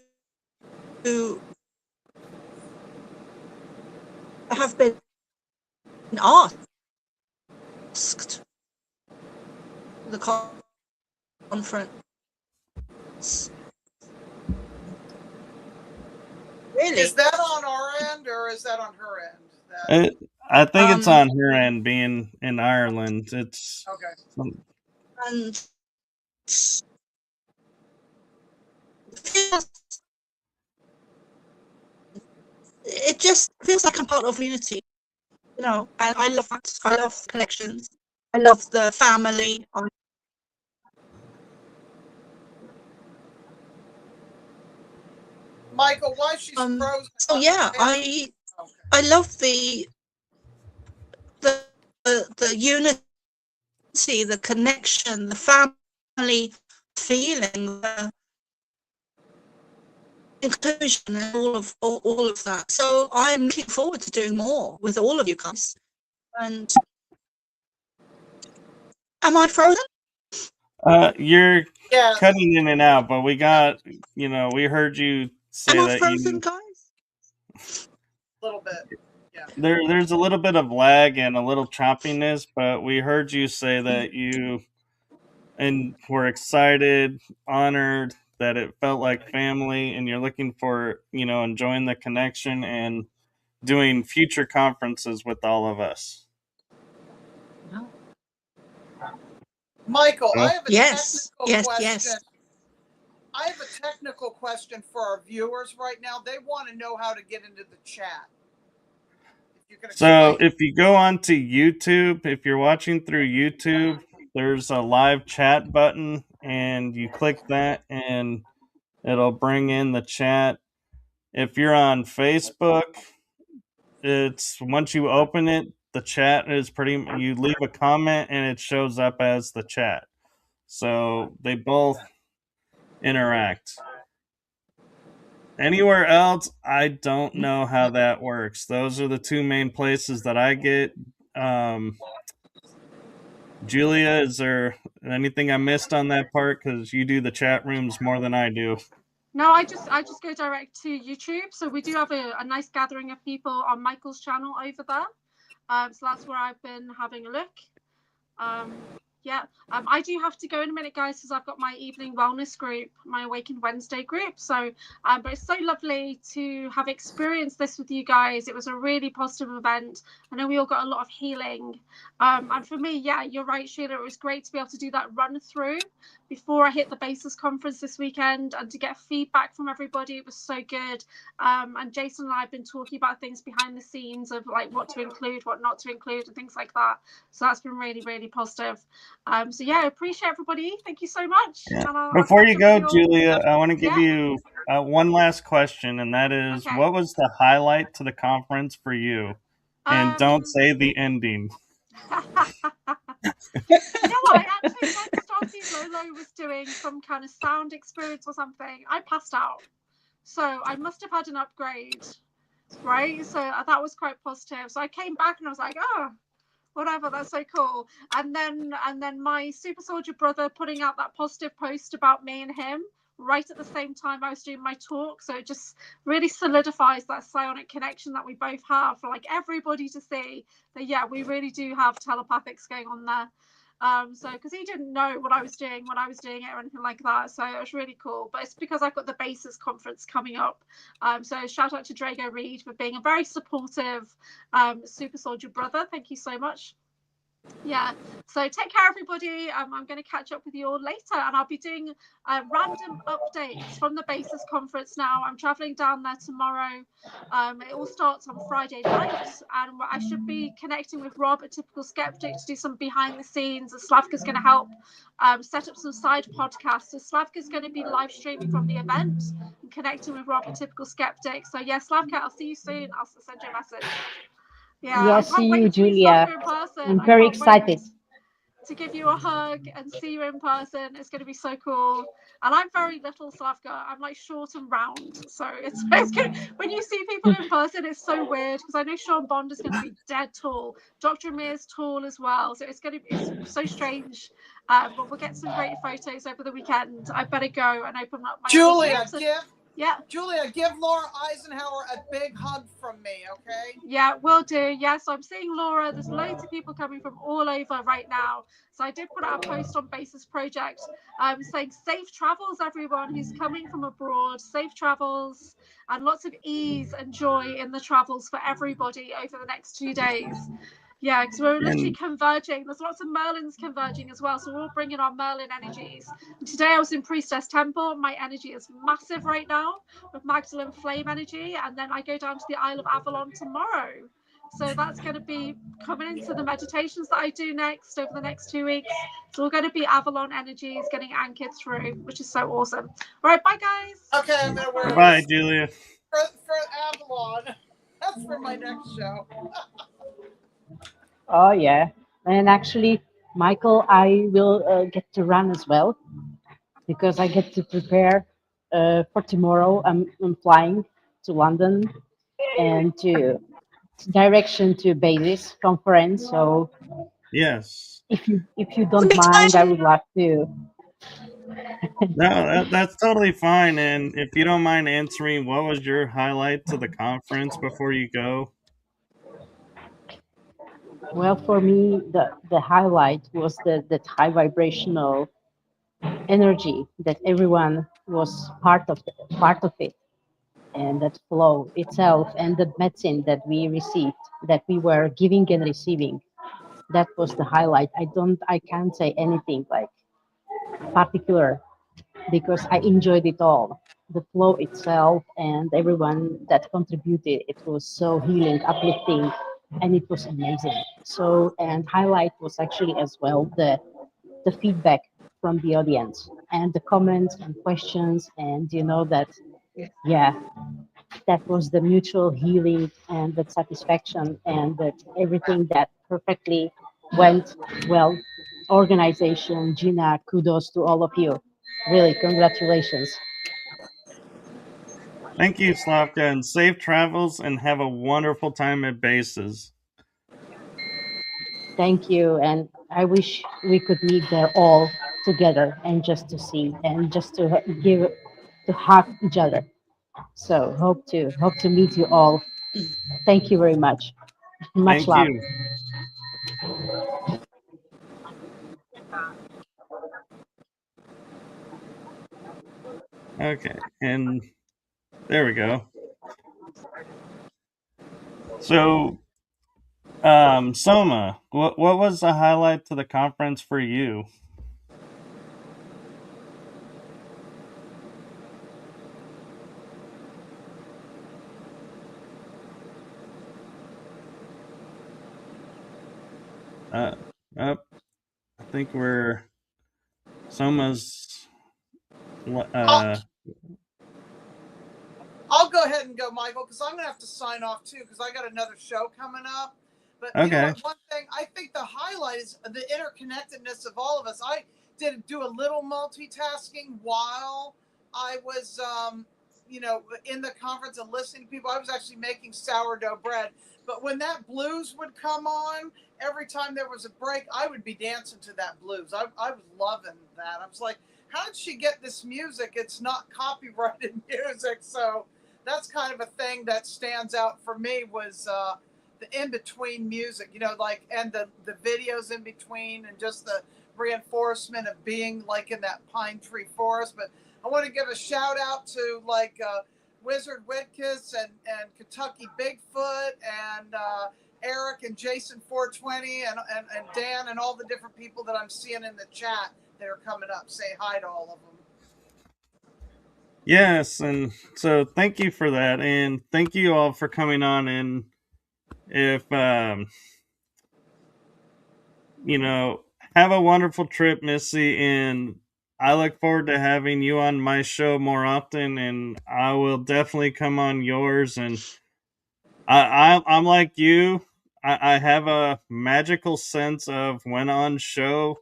have been asked the conference. Really? Is that on our end or is that on her end? I think it's on her end, being in Ireland. It's okay. And it just feels like I'm part of unity, you know. And I love that. I love connections. I love the family. Michael, why she's frozen? So yeah, I love the unity, the connection, the family feeling, the inclusion, and all of that. So I'm looking forward to doing more with all of you guys. And am I frozen? You're cutting in and out, but we got, we heard you say am I that frozen, guys? A little bit. Yeah. There's a little bit of lag and a little choppiness, but we heard you say that you were excited, honored, that it felt like family, and you're looking for, enjoying the connection and doing future conferences with all of us. Michael, I have a technical question. Yes. I have a technical question for our viewers right now. They want to know how to get into the chat. So if you go onto YouTube, if you're watching through YouTube, there's a live chat button, and you click that and it'll bring in the chat. If you're on Facebook, it's once you open it, the chat is you leave a comment and it shows up as the chat. So they both interact. Anywhere else, I don't know how that works. Those are the two main places that I get. Julia, is there anything I missed on that part? Because you do the chat rooms more than I do. No, I just go direct to YouTube. So we do have a nice gathering of people on Michael's channel over there. So that's where I've been having a look. I do have to go in a minute, guys, because I've got my evening wellness group, my Awakened Wednesday group. So, but it's so lovely to have experienced this with you guys. It was a really positive event. I know we all got a lot of healing. And for me, yeah, you're right, Sheila. It was great to be able to do that run through before I hit the Basis conference this weekend, and to get feedback from everybody. It was so good. And Jason and I have been talking about things behind the scenes of like what to include, what not to include, and things like that. So that's been really, really positive. So yeah, I appreciate everybody. Thank you so much. Yeah. Before you go, Julia, I want to give you one last question, and that is, what was the highlight to the conference for you? And don't say the ending. I actually, when Starseed Lolo was doing some kind of sound experience or something, I passed out. So I must have had an upgrade, right? So that was quite positive. So I came back and I was like, oh, whatever, that's so cool. And then my super soldier brother putting out that positive post about me and him right at the same time I was doing my talk. So it just really solidifies that psionic connection that we both have, for like everybody to see that, yeah, we really do have telepathics going on there. So because he didn't know what I was doing when I was doing it or anything like that, so it was really cool. But it's because I've got the Basis conference coming up. So shout out to Drago Reed for being a very supportive super soldier brother. Thank you so much. Yeah, so take care, everybody. I'm going to catch up with you all later, and I'll be doing random updates from the Basis conference now. I'm traveling down there tomorrow. It all starts on Friday night, and I should be connecting with Rob, a typical skeptic, to do some behind the scenes. Slavka's going to help set up some side podcasts. So Slavka's going to be live streaming from the event and connecting with Rob, a typical skeptic. So yeah, Slavka, I'll see you soon. I'll send you a message. Yeah, see you, Julia. I'm very excited to give you a hug and see you in person. It's going to be so cool. And I'm very little, Slavka. I'm like short and round, so it's good. When you see people in person, it's so weird, because I know Sean Bond is going to be dead tall. Dr. Amir's tall as well, so it's so strange. But we'll get some great photos over the weekend. I better go and open up my Julia. Yeah. Julia, give Laura Eisenhower a big hug from me, okay? Yeah, will do. Yeah, so I'm seeing Laura. There's loads of people coming from all over right now. So I did put out a post on Basis Project saying safe travels, everyone who's coming from abroad. Safe travels and lots of ease and joy in the travels for everybody over the next 2 days. Yeah, because we're literally converging. There's lots of Merlins converging as well. So we're all bringing our Merlin energies. And today I was in Priestess Temple. My energy is massive right now with Magdalene Flame energy. And then I go down to the Isle of Avalon tomorrow So that's going to be coming into the meditations that I do next over the next 2 weeks. It's all going to be Avalon energies getting anchored through, which is so awesome. All right, bye guys. Okay, I'm gonna wear Bye, this Julia. for Avalon. That's for my next show. Oh, yeah. And actually, Michael, I will get to run as well because I get to prepare for tomorrow. I'm flying to London and to direction to Basis conference. So Yes. if you don't mind, I would like to. No, that's totally fine. And if you don't mind answering, what was your highlight to the conference before you go? Well, for me, the highlight was that high vibrational energy that everyone was part of it, and that flow itself, and the medicine that we received, that we were giving and receiving. That was the highlight. I can't say anything like particular because I enjoyed it all. The flow itself and everyone that contributed, it was so healing, uplifting, and it was amazing. So, and highlight was actually as well the feedback from the audience and the comments and questions, and you know that, yeah, that was the mutual healing and the satisfaction and that everything that perfectly went well. Organization, Gina, kudos to all of you. Really, congratulations. Thank you, Slavka, and safe travels and have a wonderful time at Bases. Thank you, and I wish we could meet there all together and just to see and just to hug each other. So hope to meet you all. Thank you very much. Much Thank love. you. Okay, and there we go. So, Soma, what was the highlight to the conference for you? I think we're Soma's. I'll go ahead and go, Michael, because I'm gonna have to sign off too, because I got another show coming up. But you know what, one thing I think the highlight is the interconnectedness of all of us. I did do a little multitasking while I was, in the conference and listening to people. I was actually making sourdough bread. But when that blues would come on, every time there was a break, I would be dancing to that blues. I was loving that. I was like, how did she get this music? It's not copyrighted music. So that's kind of a thing that stands out for me was the in-between music, and the videos in between and just the reinforcement of being like in that pine tree forest. But I want to give a shout out to Wizard Whitkiss and Kentucky Bigfoot and Eric and Jason 420 and Dan and all the different people that I'm seeing in the chat that are coming up. Say hi to all of them. Yes, and so thank you for that, and thank you all for coming on. And if have a wonderful trip, Missy, and I look forward to having you on my show more often, and I will definitely come on yours. And I'm like you. I have a magical sense of when on show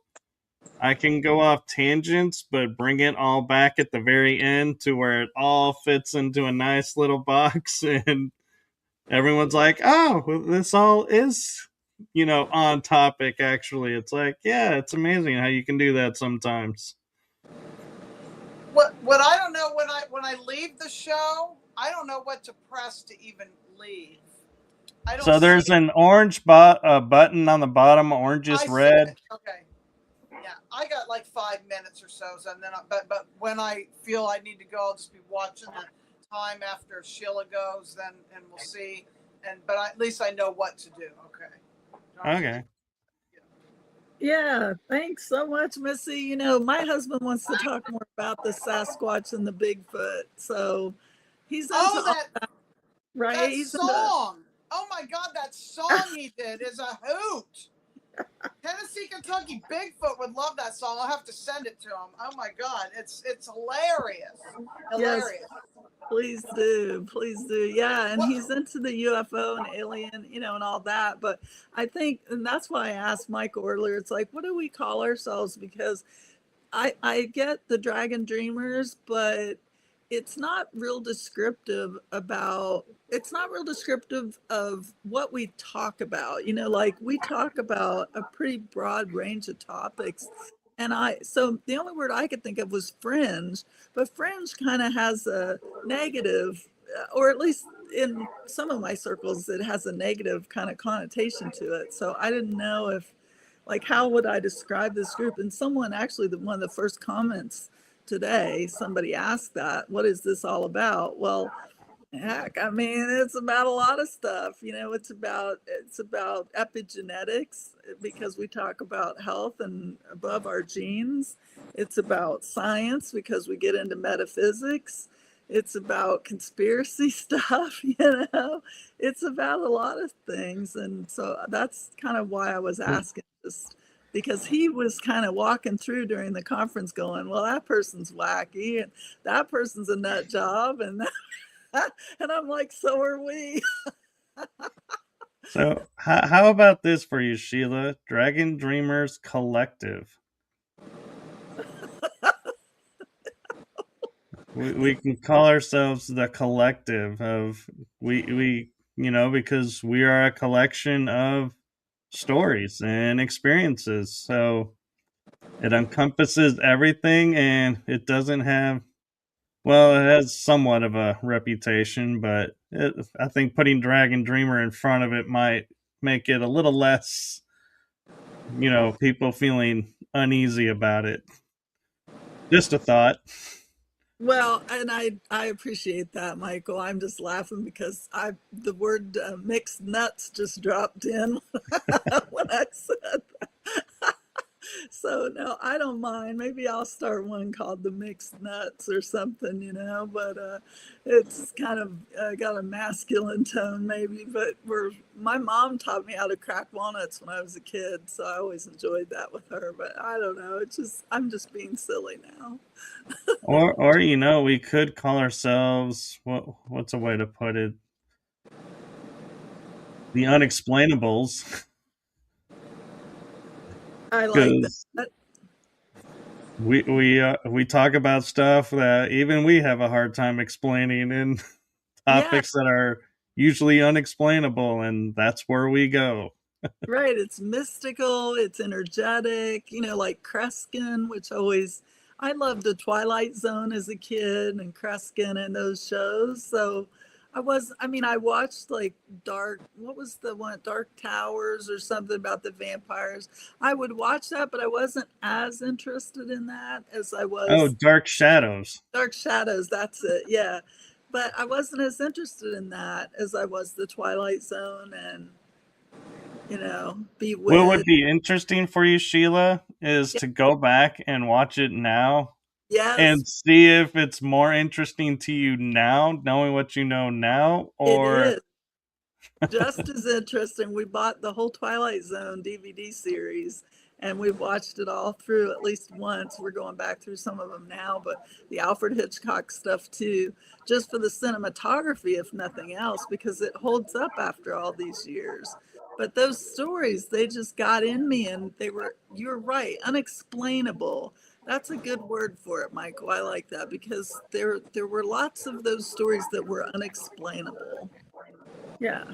I can go off tangents, but bring it all back at the very end to where it all fits into a nice little box, and everyone's like, "Oh, well, this all is, on topic." Actually, it's like, yeah, it's amazing how you can do that sometimes. What I don't know when I leave the show, I don't know what to press to even leave. So there's an orange button on the bottom, orangish red. Okay. Yeah, I got like 5 minutes or so, and then but when I feel I need to go, I'll just be watching the time after Sheila goes, and we'll see. But at least I know what to do. Okay. Okay. Yeah, thanks so much, Missy. My husband wants to talk more about the Sasquatch and the Bigfoot, so he's into all that, right? That song. Oh my God, that song he did is a hoot. Tennessee, Kentucky, Bigfoot would love that song. I'll have to send it to him. Oh my God, it's hilarious. Hilarious. Yes, please do. Yeah, and he's into the UFO and alien, and all that. But I think, and that's why I asked Michael earlier. It's like, what do we call ourselves? Because I get the Dragon Dreamers, but it's not real descriptive of what we talk about. Like we talk about a pretty broad range of topics. And so the only word I could think of was fringe, but fringe kind of has a negative, or at least in some of my circles, it has a negative kind of connotation to it. So I didn't know if, like, how would I describe this group? And someone actually, one of the first comments today, somebody asked that, what is this all about? Well, heck, I mean, it's about a lot of stuff. It's about epigenetics, because we talk about health and above our genes. It's about science because we get into metaphysics. It's about conspiracy stuff, It's about a lot of things. And so that's kind of why I was asking, just because he was kind of walking through during the conference going, well, that person's wacky and that person's a nut job, and and I'm like, so are we. So how about this for you, Sheila? Dragon Dreamers Collective. we can call ourselves the collective of we because we are a collection of stories and experiences. So it encompasses everything, and it doesn't have, well, it has somewhat of a reputation, but I think putting Dragon Dreamer in front of it might make it a little less, people feeling uneasy about it. Just a thought. Well, and I appreciate that, Michael. I'm just laughing because the word mixed nuts just dropped in when I said that. So no, I don't mind. Maybe I'll start one called the Mixed Nuts or something, but it's kind of got a masculine tone maybe, but my mom taught me how to crack walnuts when I was a kid, so I always enjoyed that with her. But I don't know, I'm just being silly now. or we could call ourselves, what's a way to put it, the Unexplainables. I like that. We talk about stuff that even we have a hard time explaining, and topics that are usually unexplainable, and that's where we go. Right, it's mystical, it's energetic, like Kreskin, which I loved the Twilight Zone as a kid, and Kreskin and those shows. So I watched like what was the one, Dark Towers or something about the vampires. I would watch that, but I wasn't as interested in that as I was. Oh, Dark Shadows. Dark Shadows, that's it, yeah. But I wasn't as interested in that as I was the Twilight Zone and Bewitched. What would be interesting for you, Sheila, is to go back and watch it now. Yes. And see if it's more interesting to you now, knowing what you know now, or it is just as interesting. We bought the whole Twilight Zone DVD series, and we've watched it all through at least once. We're going back through some of them now, but the Alfred Hitchcock stuff too, just for the cinematography, if nothing else, because it holds up after all these years. But those stories, they just got in me, and you're right, unexplainable. That's a good word for it, Michael. I like that, because there were lots of those stories that were unexplainable. Yeah.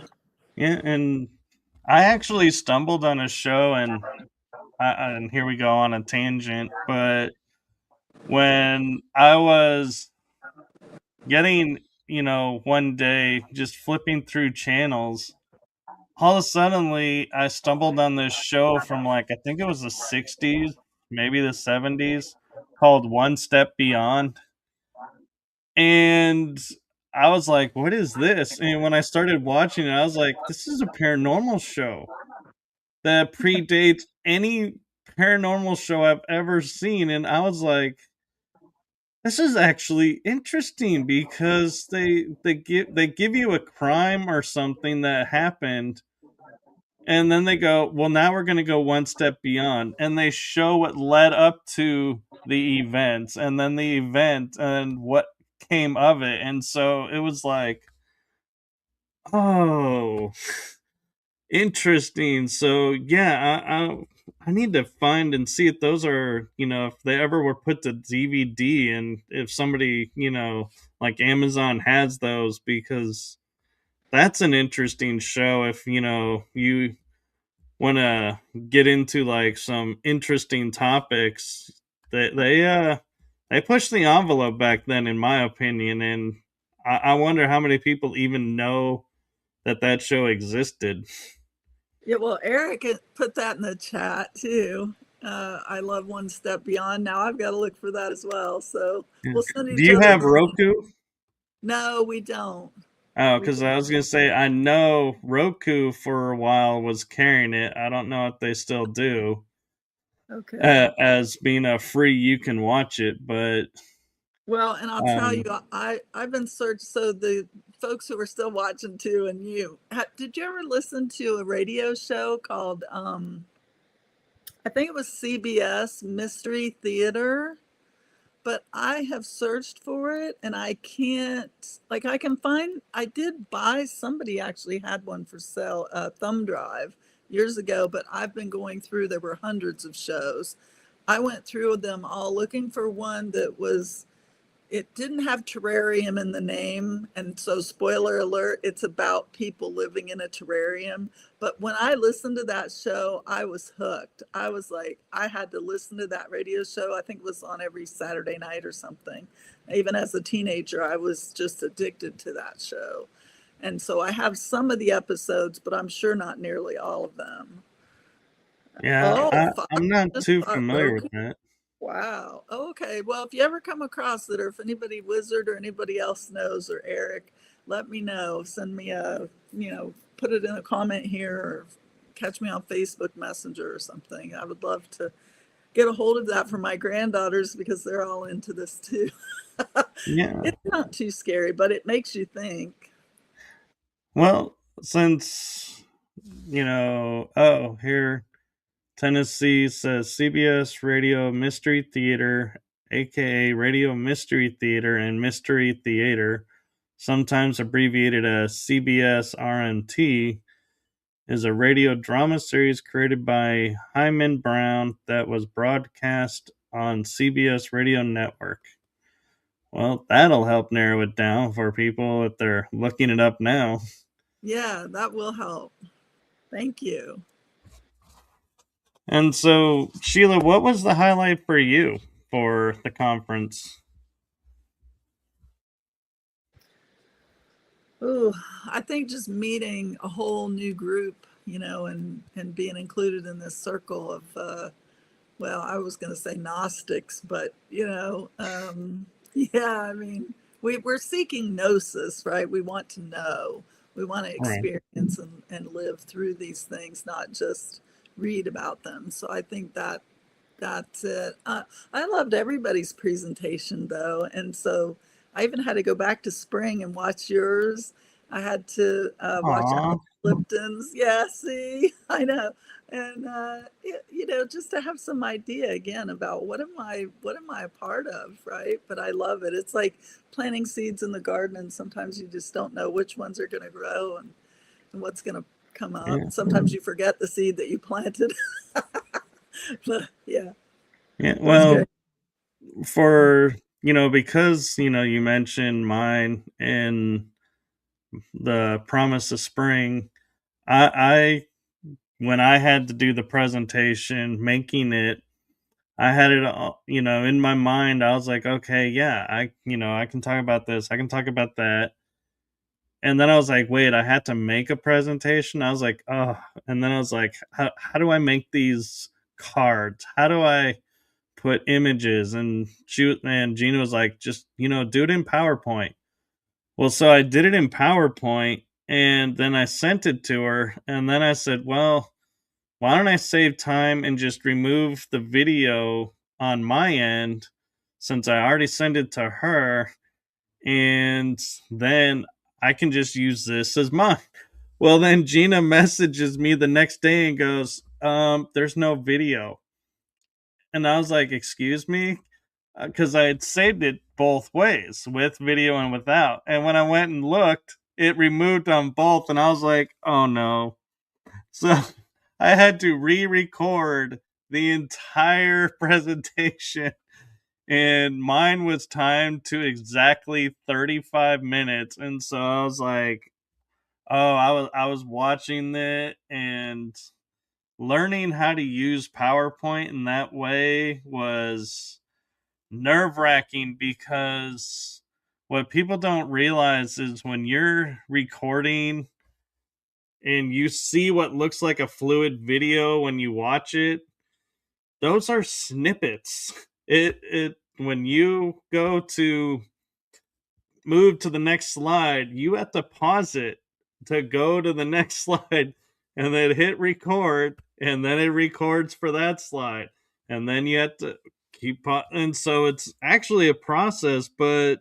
Yeah, and I actually stumbled on a show, and here we go on a tangent, but when I was getting, one day just flipping through channels, all of a sudden I stumbled on this show from I think it was the 60s, maybe the 70s, called One Step Beyond. And I was like, what is this? And when I started watching it, I was like, this is a paranormal show that predates any paranormal show I've ever seen. And I was like, this is actually interesting because they give you a crime or something that happened, and then they go, well, now we're going to go one step beyond, and they show what led up to the events, and then the event and what came of it. And so it was like, oh, interesting. So yeah, I need to find and see if those are, if they ever were put to DVD, and if somebody, like Amazon has those, because that's an interesting show. If you want to get into like some interesting topics, they pushed the envelope back then, in my opinion, and I wonder how many people even know that show existed. Yeah, well, Eric put that in the chat too. I love One Step Beyond. Now I've got to look for that as well. So we'll send each Do you other have the link. Roku? No, we don't. Oh, because I was going to say, I know Roku for a while was carrying it. I don't know if they still do. Okay. As being a free, you can watch it, but... Well, and I'll tell you, I've been searched, so the folks who are still watching too, and you, did you ever listen to a radio show called, I think it was CBS Mystery Theater? But I have searched for it and I can't, like, I can find, I did buy, somebody actually had one for sale, a thumb drive years ago, but I've been going through, there were hundreds of shows. I went through them all looking for one that was, it didn't have terrarium in the name. And so, spoiler alert, it's about people living in a terrarium. But when I listened to that show, I was hooked. I was like, I had to listen to that radio show. I think it was on every Saturday night or something. Even as a teenager, I was just addicted to that show. And so I have some of the episodes, but I'm sure not nearly all of them. Yeah, I'm not too familiar with that. Wow. Okay. Well, if you ever come across it, or if anybody, Wizard or anybody else knows, or Eric, let me know. Send me a, put it in a comment here, or catch me on Facebook Messenger or something. I would love to get a hold of that for my granddaughters, because they're all into this too. Yeah. It's not too scary, but it makes you think. Well, since, here... Tennessee says CBS Radio Mystery Theater, aka Radio Mystery Theater and Mystery Theater, sometimes abbreviated as CBS RMT, is a radio drama series created by Hyman Brown that was broadcast on CBS Radio Network. Well, that'll help narrow it down for people if they're looking it up now. Yeah, that will help. Thank you. And so, Sheila, what was the highlight for you for the conference? Oh, I think just meeting a whole new group, and being included in this circle of, well, I was going to say Gnostics, but, yeah, I mean, we're seeking gnosis, right? We want to know. We want to experience and live through these things, not just read about them. So I think that's it. I loved everybody's presentation, though. And so I even had to go back to spring and watch yours. I had to watch Alex Lipton's. Yeah, see, I know. And, just to have some idea again about what am I a part of, right? But I love it. It's like planting seeds in the garden, and sometimes you just don't know which ones are going to grow and what's going to come up. Yeah. Sometimes you forget the seed that you planted. But yeah. Well, for, because, you mentioned mine in the Promise of Spring, I when I had to do the presentation, making it, I had it, in my mind. I was like, okay, yeah, I can talk about this. I can talk about that. And then I was like, wait, I had to make a presentation. I was like, oh, and then I was like, how do I make these cards? How do I put images? And Gina was like, just, do it in PowerPoint. Well, so I did it in PowerPoint, and then I sent it to her. And then I said, well, why don't I save time and just remove the video on my end since I already sent it to her, and then I can just use this as mine. Well, then Gina messages me the next day and goes, there's no video. And I was like, excuse me? Because I had saved it both ways, with video and without. And when I went and looked, it removed on both. And I was like, oh no. So I had to re-record the entire presentation. And mine was timed to exactly 35 minutes. And so I was like, oh, I was watching it, and learning how to use PowerPoint in that way was nerve-wracking, because what people don't realize is when you're recording and you see what looks like a fluid video when you watch it, those are snippets. It when you go to move to the next slide, you have to pause it to go to the next slide, and then hit record, and then it records for that slide, and then you have to keep and so it's actually a process. But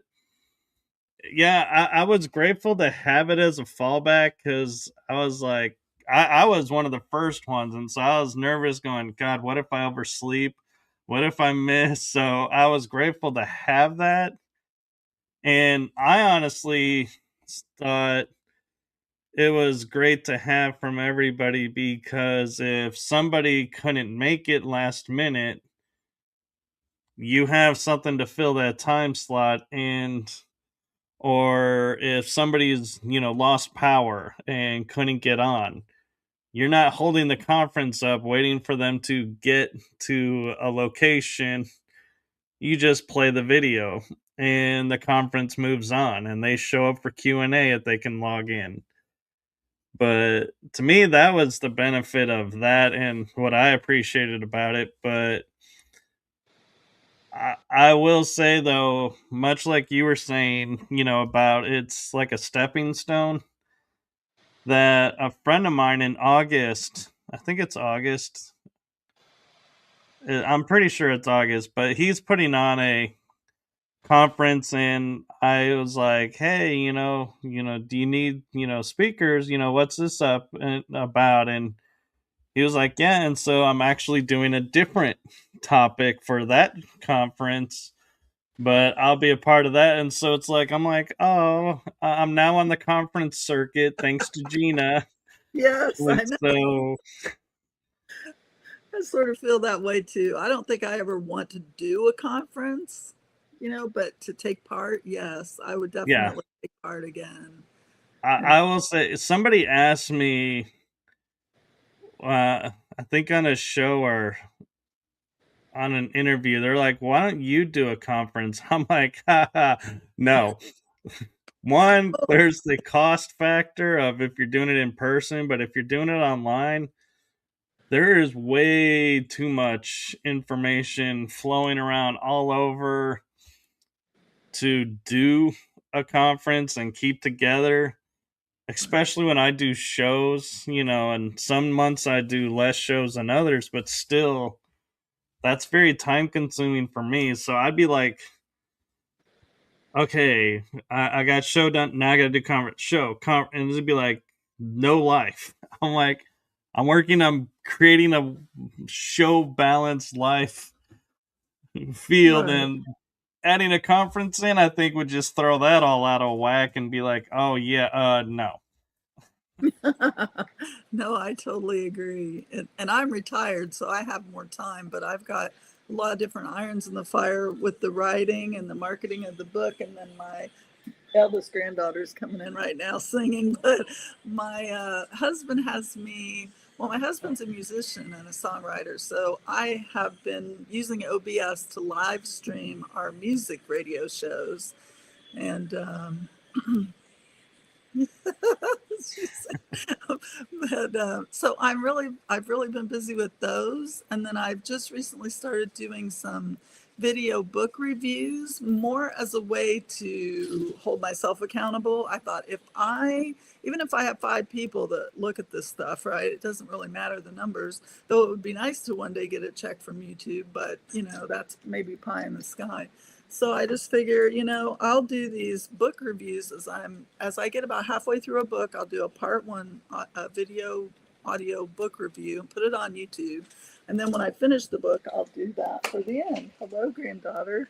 yeah, I was grateful to have it as a fallback, because I was like, I was one of the first ones, and so I was nervous going, God, what if I oversleep? What if I miss? So I was grateful to have that. And I honestly thought it was great to have from everybody, because if somebody couldn't make it last minute, you have something to fill that time slot. And or if somebody's, lost power and couldn't get on, you're not holding the conference up waiting for them to get to a location. You just play the video, and the conference moves on, and they show up for Q&A if they can log in. But to me, that was the benefit of that and what I appreciated about it. But I will say, though, much like you were saying, about it's like a stepping stone, that a friend of mine in August, I think it's August, I'm pretty sure it's August, but he's putting on a conference, and I was like, hey, do you need, speakers, what's this up about? And he was like, yeah. And so I'm actually doing a different topic for that conference, but I'll be a part of that. And so it's like, I'm like, oh, I'm now on the conference circuit thanks to Gina. Yes, And I know. so I sort of feel that way too. I don't think I ever want to do a conference, but to take part, yes, I would yeah, definitely take part again. I will say, somebody asked me, I think on a show or on an interview, they're like, why don't you do a conference? I'm like, no. One, there's the cost factor of if you're doing it in person, but if you're doing it online, there is way too much information flowing around all over to do a conference and keep together, especially when I do shows, and some months I do less shows than others, but still, that's very time consuming for me. So I'd be like, okay, I got show done. Now I got to do conference, and it'd be like no life. I'm like, I'm working on creating a show balanced life field, Right. and adding a conference in, I think, would just throw that all out of whack and be like, oh yeah, no. No, I totally agree. And I'm retired, so I have more time, but I've got a lot of different irons in the fire with the writing and the marketing of the book. And then my eldest granddaughter's coming in right now singing. But my husband has me, well, my husband's a musician and a songwriter. So I have been using OBS to live stream our music radio shows. And, but so I've really been busy with those, and then I've just recently started doing some video book reviews, more as a way to hold myself accountable. I thought even if I have 5 people that look at this stuff, right, it doesn't really matter the numbers, though it would be nice to one day get a check from YouTube, but that's maybe pie in the sky. So I just figure, I'll do these book reviews as I get about halfway through a book. I'll do a part one, a video audio book review, and put it on YouTube. And then when I finish the book, I'll do that for the end. Hello, granddaughter.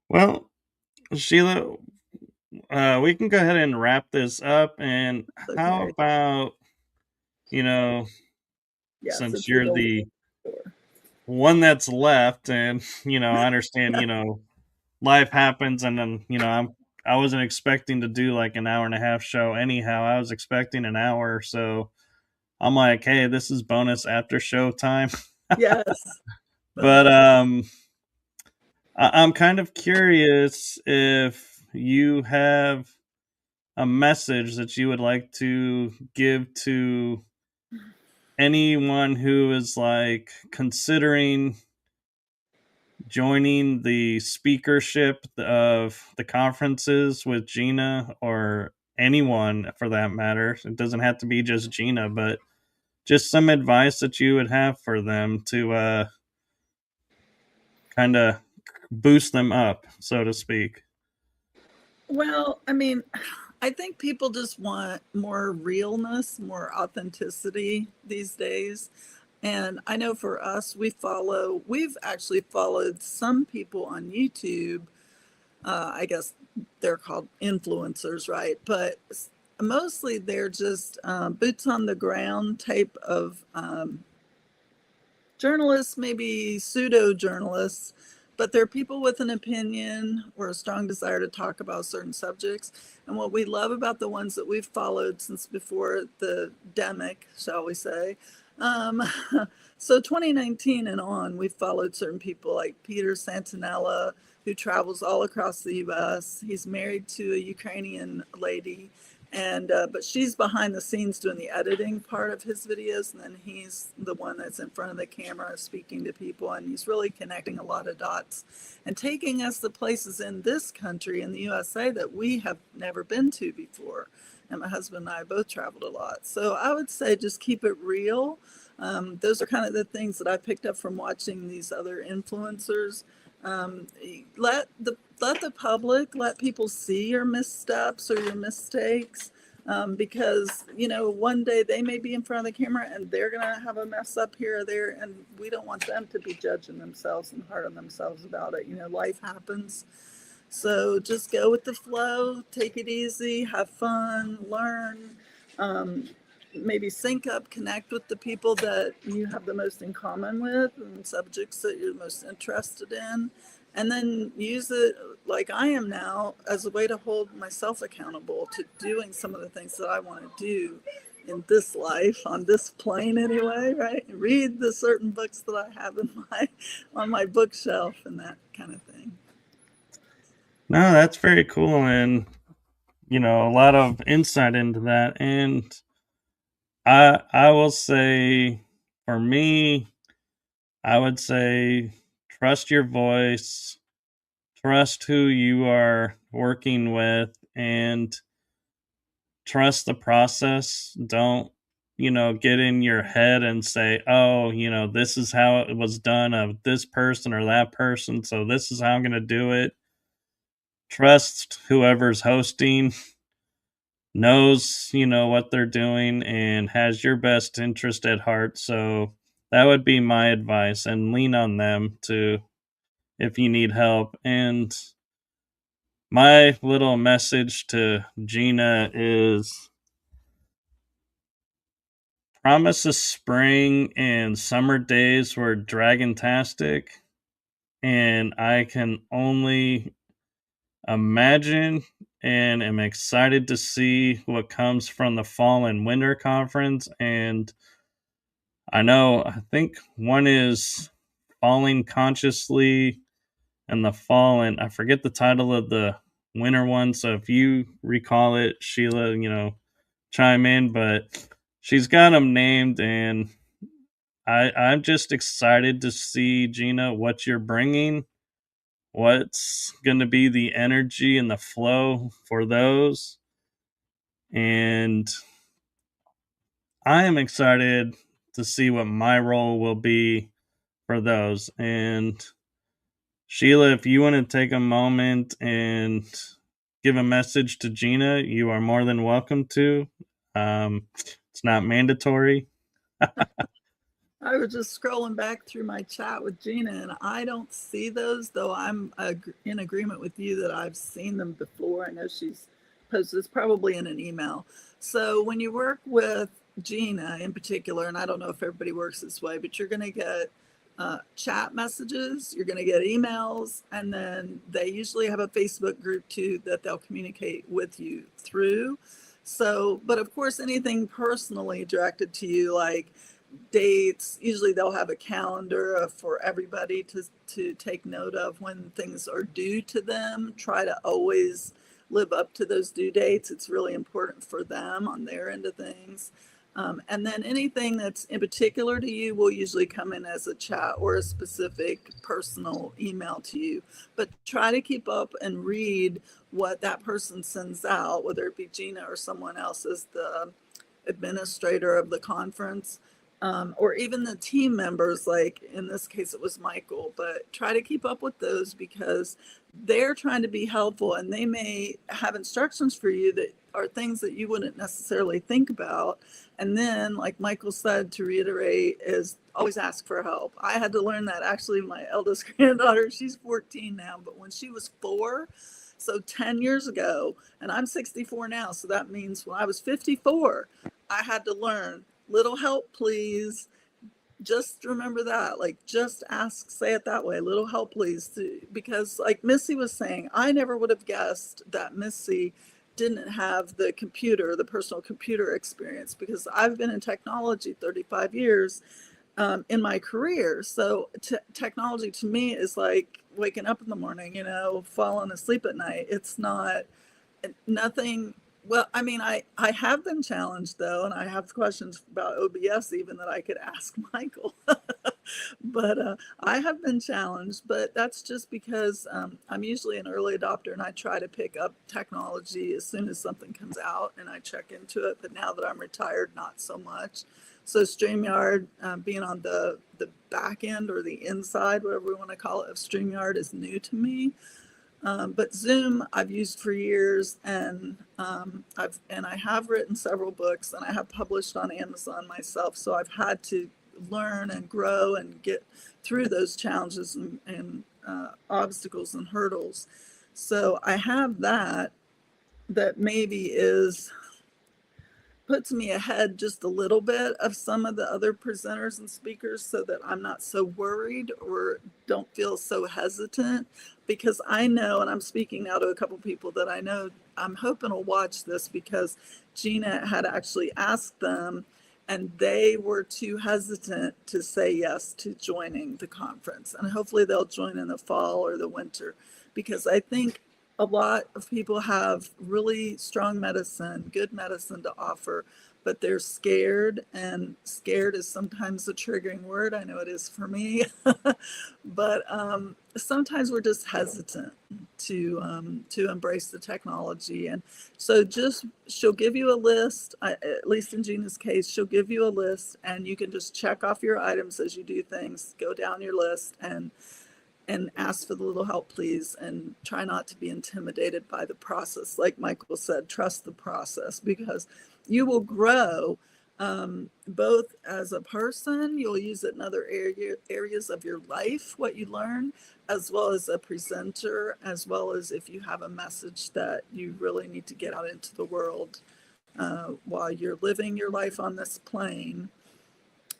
Well, Sheila, we can go ahead and wrap this up. And how about, since you're the one that's left, and I understand, life happens, and then I wasn't expecting to do like an hour and a half show anyhow. I was expecting an hour, so I'm like, hey, this is bonus after show time. Yes. But I'm kind of curious if you have a message that you would like to give to anyone who is like considering joining the speakership of the conferences with Gina, or anyone for that matter. It doesn't have to be just Gina, but just some advice that you would have for them to kind of boost them up, so to speak. Well, I think people just want more realness, more authenticity these days. And I know for us, we've actually followed some people on YouTube. I guess they're called influencers, right? But mostly they're just boots on the ground type of journalists, maybe pseudo journalists, but they're people with an opinion or a strong desire to talk about certain subjects. And what we love about the ones that we've followed since before the demic, shall we say, so 2019 and on, we've followed certain people like Peter Santinella, who travels all across the US. He's married to a Ukrainian lady, and but she's behind the scenes doing the editing part of his videos, and then he's the one that's in front of the camera speaking to people, and he's really connecting a lot of dots and taking us to places in this country, in the USA, that we have never been to before. And my husband and I both traveled a lot. So I would say just keep it real. Those are kind of the things that I picked up from watching these other influencers. Let the public, let people see your missteps or your mistakes, because one day they may be in front of the camera and they're gonna have a mess up here or there, and we don't want them to be judging themselves and hard on themselves about it. Life happens. So just go with the flow, take it easy, have fun, learn, maybe sync up, connect with the people that you have the most in common with and subjects that you're most interested in. And then use it, like I am now, as a way to hold myself accountable to doing some of the things that I want to do in this life, on this plane anyway, right? Read the certain books that I have on my bookshelf and that kind of thing. No, that's very cool, and a lot of insight into that. And I will say, for me, I would say trust your voice, trust who you are working with, and trust the process. Don't get in your head and say, oh, this is how it was done of this person or that person, so this is how I'm going to do it. Trust whoever's hosting knows, what they're doing and has your best interest at heart. So that would be my advice, and lean on them to, if you need help. And my little message to Gina is promise a spring and summer days were dragontastic, and I can only imagine and am excited to see what comes from the fall and winter conference. And I think one is Falling Consciously and the fall, and I forget the title of the winter one, so if you recall it, Sheila, chime in. But she's got them named, and I'm just excited to see, Gina, what you're bringing, what's going to be the energy and the flow for those. And I am excited to see what my role will be for those. And Sheila, if you want to take a moment and give a message to Gina, you are more than welcome to. It's not mandatory. I was just scrolling back through my chat with Gina, and I don't see those, though I'm in agreement with you that I've seen them before. I know she's posted, it's probably in an email. So when you work with Gina in particular, and I don't know if everybody works this way, but you're going to get chat messages, you're going to get emails, and then they usually have a Facebook group too that they'll communicate with you through. So, but of course, anything personally directed to you, like dates, usually they'll have a calendar for everybody to take note of when things are due to them. Try to always live up to those due dates. It's really important for them on their end of things. And then anything that's in particular to you will usually come in as a chat or a specific personal email to you. But try to keep up and read what that person sends out, whether it be Gina or someone else as the administrator of the conference. Or even the team members, like in this case, it was Michael, but try to keep up with those because they're trying to be helpful and they may have instructions for you that are things that you wouldn't necessarily think about. And then, like Michael said, to reiterate, is always ask for help. I had to learn that actually. My eldest granddaughter, she's 14 now, but when she was 4, so 10 years ago, and I'm 64 now, so that means when I was 54, I had to learn, little help, please. Just remember that, like, just ask, say it that way, little help, please. Because like Missy was saying, I never would have guessed that Missy didn't have the computer, the personal computer experience, because I've been in technology 35 years in my career. So technology to me is like waking up in the morning, you know, falling asleep at night. It's not nothing. Well, I mean, I have been challenged though, and I have questions about OBS even that I could ask Michael. But I have been challenged, but that's just because I'm usually an early adopter and I try to pick up technology as soon as something comes out and I check into it. But now that I'm retired, not so much. So StreamYard, being on the back end or the inside, whatever we want to call it, of StreamYard is new to me. But Zoom I've used for years, and I have written several books, and I have published on Amazon myself. So I've had to learn and grow and get through those challenges and obstacles and hurdles. So I have that maybe puts me ahead just a little bit of some of the other presenters and speakers, so that I'm not so worried or don't feel so hesitant, because I know, and I'm speaking now to a couple people that I know I'm hoping will watch this, because Gina had actually asked them and they were too hesitant to say yes to joining the conference, and hopefully they'll join in the fall or the winter, because I think a lot of people have really strong medicine, good medicine to offer, but they're scared, and scared is sometimes a triggering word. I know it is for me, but sometimes we're just hesitant to embrace the technology. And so she'll give you a list, at least in Gina's case, she'll give you a list, and you can just check off your items as you do things, go down your list and ask for the little help, please, and try not to be intimidated by the process. Like Michael said, trust the process, because you will grow both as a person. You'll use it in other areas of your life, what you learn, as well as a presenter, as well as if you have a message that you really need to get out into the world while you're living your life on this plane.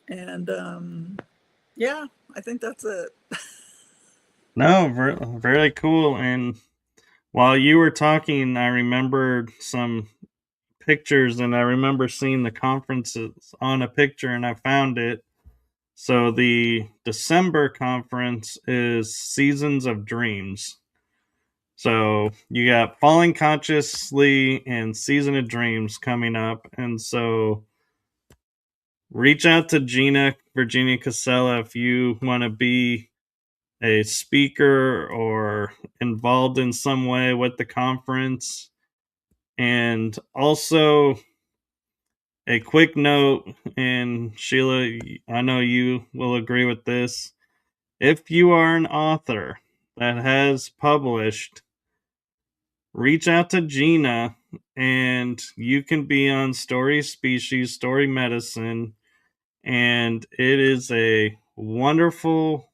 And yeah, I think that's it. No, very cool. And while you were talking, I remembered some pictures, and I remember seeing the conferences on a picture, and I found it. So the December conference is Seasons of Dreams. So you got Falling Consciously and Season of Dreams coming up. And so reach out to Gina Virginia Casella if you want to be a speaker or involved in some way with the conference. And also a quick note, and Sheila, I know you will agree with this. if you are an author that has published, reach out to Gina and you can be on Story Species, Story Medicine. And it is a wonderful,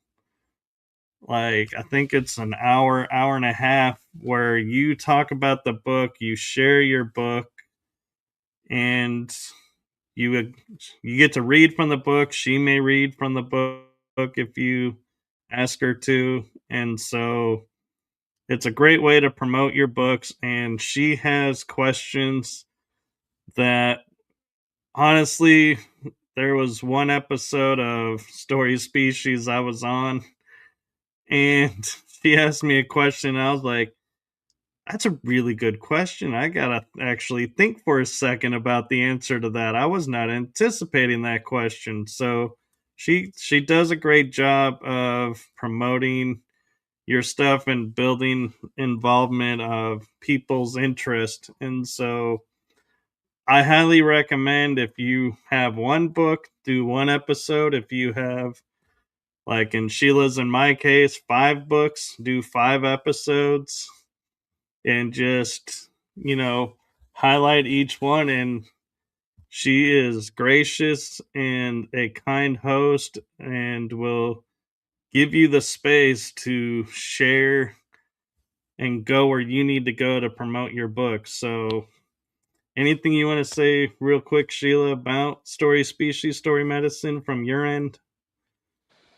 like, I think it's an hour and a half where you talk about the book, you share your book, and you get to read from the book. She may read from the book if you ask her to. And so it's a great way to promote your books. And she has questions that, honestly, there was one episode of Story Species I was on, and she asked me a question, and I was like, that's a really good question. I gotta actually think for a second about the answer to that. I was not anticipating that question. So she does a great job of promoting your stuff and building involvement of people's interest. And so I highly recommend, if you have one book, do one episode. If you have, like in Sheila's and my case, 5 books, do 5 episodes. And just, highlight each one. And she is gracious and a kind host and will give you the space to share and go where you need to go to promote your book. So anything you want to say real quick, Sheila, about Story Species, Story Medicine from your end?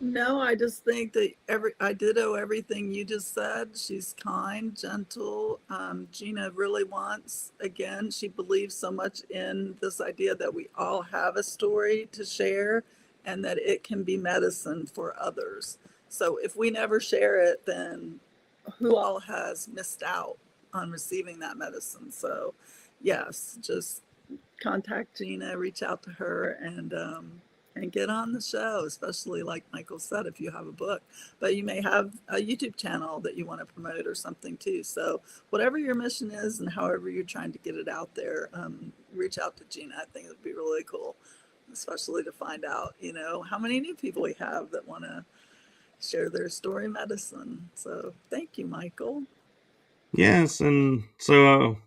No, I just think that I ditto everything you just said. She's kind, gentle. Gina really wants, again, she believes so much in this idea that we all have a story to share and that it can be medicine for others. So if we never share it, then who all has missed out on receiving that medicine? So yes, just contact Gina, reach out to her, and get on the show, especially like Michael said, if you have a book. But you may have a YouTube channel that you want to promote or something too. So whatever your mission is and however you're trying to get it out there, reach out to Gina. I think it would be really cool, especially to find out, how many new people we have that want to share their story medicine. So thank you, Michael. Yes, and so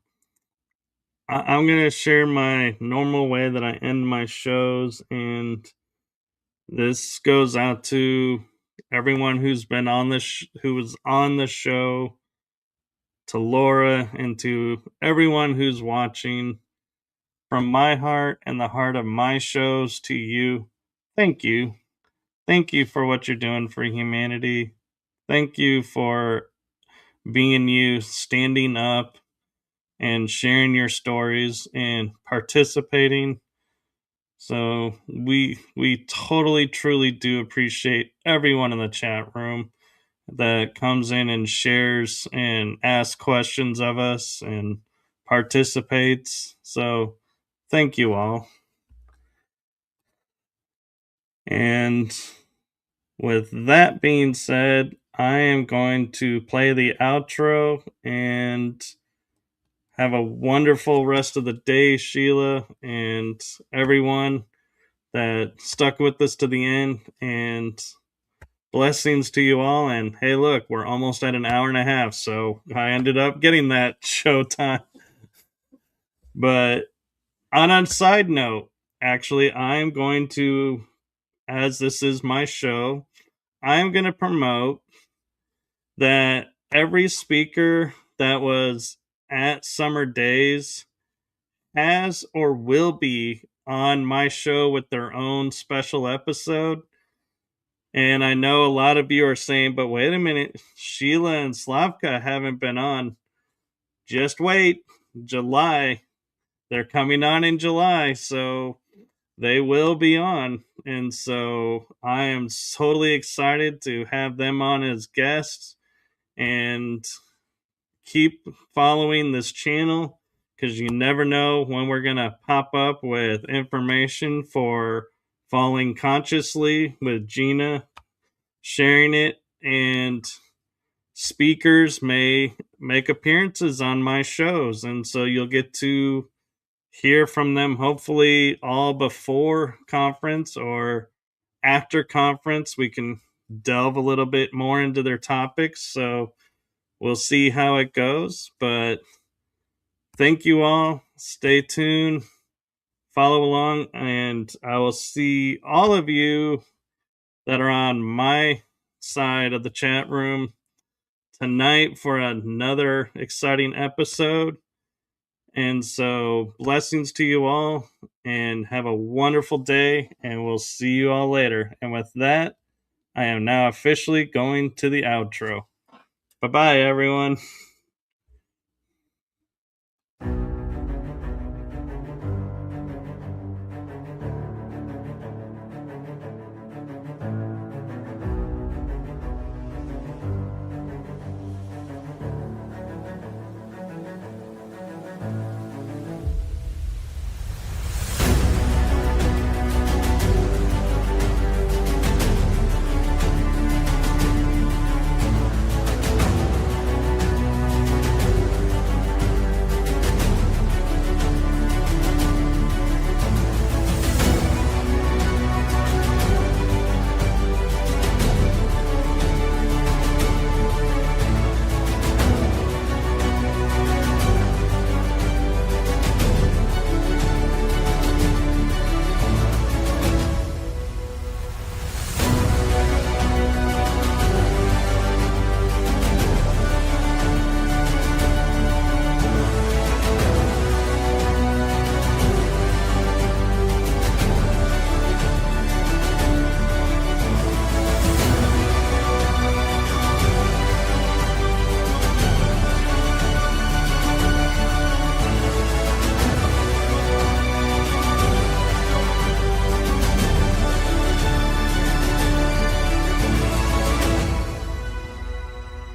I'm going to share my normal way that I end my shows, and this goes out to everyone who's been on who was on the show, to Laura, and to everyone who's watching. From my heart and the heart of my shows to you, thank you. Thank you for what you're doing for humanity. Thank you for being you, standing up and sharing your stories and participating. So we totally, truly do appreciate everyone in the chat room that comes in and shares and asks questions of us and participates. So thank you all. And with that being said, I am going to play the outro, and have a wonderful rest of the day, Sheila, and everyone that stuck with us to the end. And blessings to you all. And hey, look, we're almost at an hour and a half, so I ended up getting that show time. But on a side note, actually, I'm going to, as this is my show, I'm going to promote that every speaker that was at Summer Daze has or will be on my show with their own special episode. And I know a lot of you are saying, but wait a minute, Sheila and Slavka haven't been on. Just wait, July. They're coming on in July, so they will be on. And so I am totally excited to have them on as guests. And keep following this channel, because you never know when we're going to pop up with information for Falling Consciously with Gina, sharing it, and speakers may make appearances on my shows, and so you'll get to hear from them hopefully all before conference or after conference. We can delve a little bit more into their topics. So we'll see how it goes. But thank you all. Stay tuned. Follow along. And I will see all of you that are on my side of the chat room tonight for another exciting episode. And so blessings to you all and have a wonderful day, and we'll see you all later. And with that, I am now officially going to the outro. Bye-bye, everyone.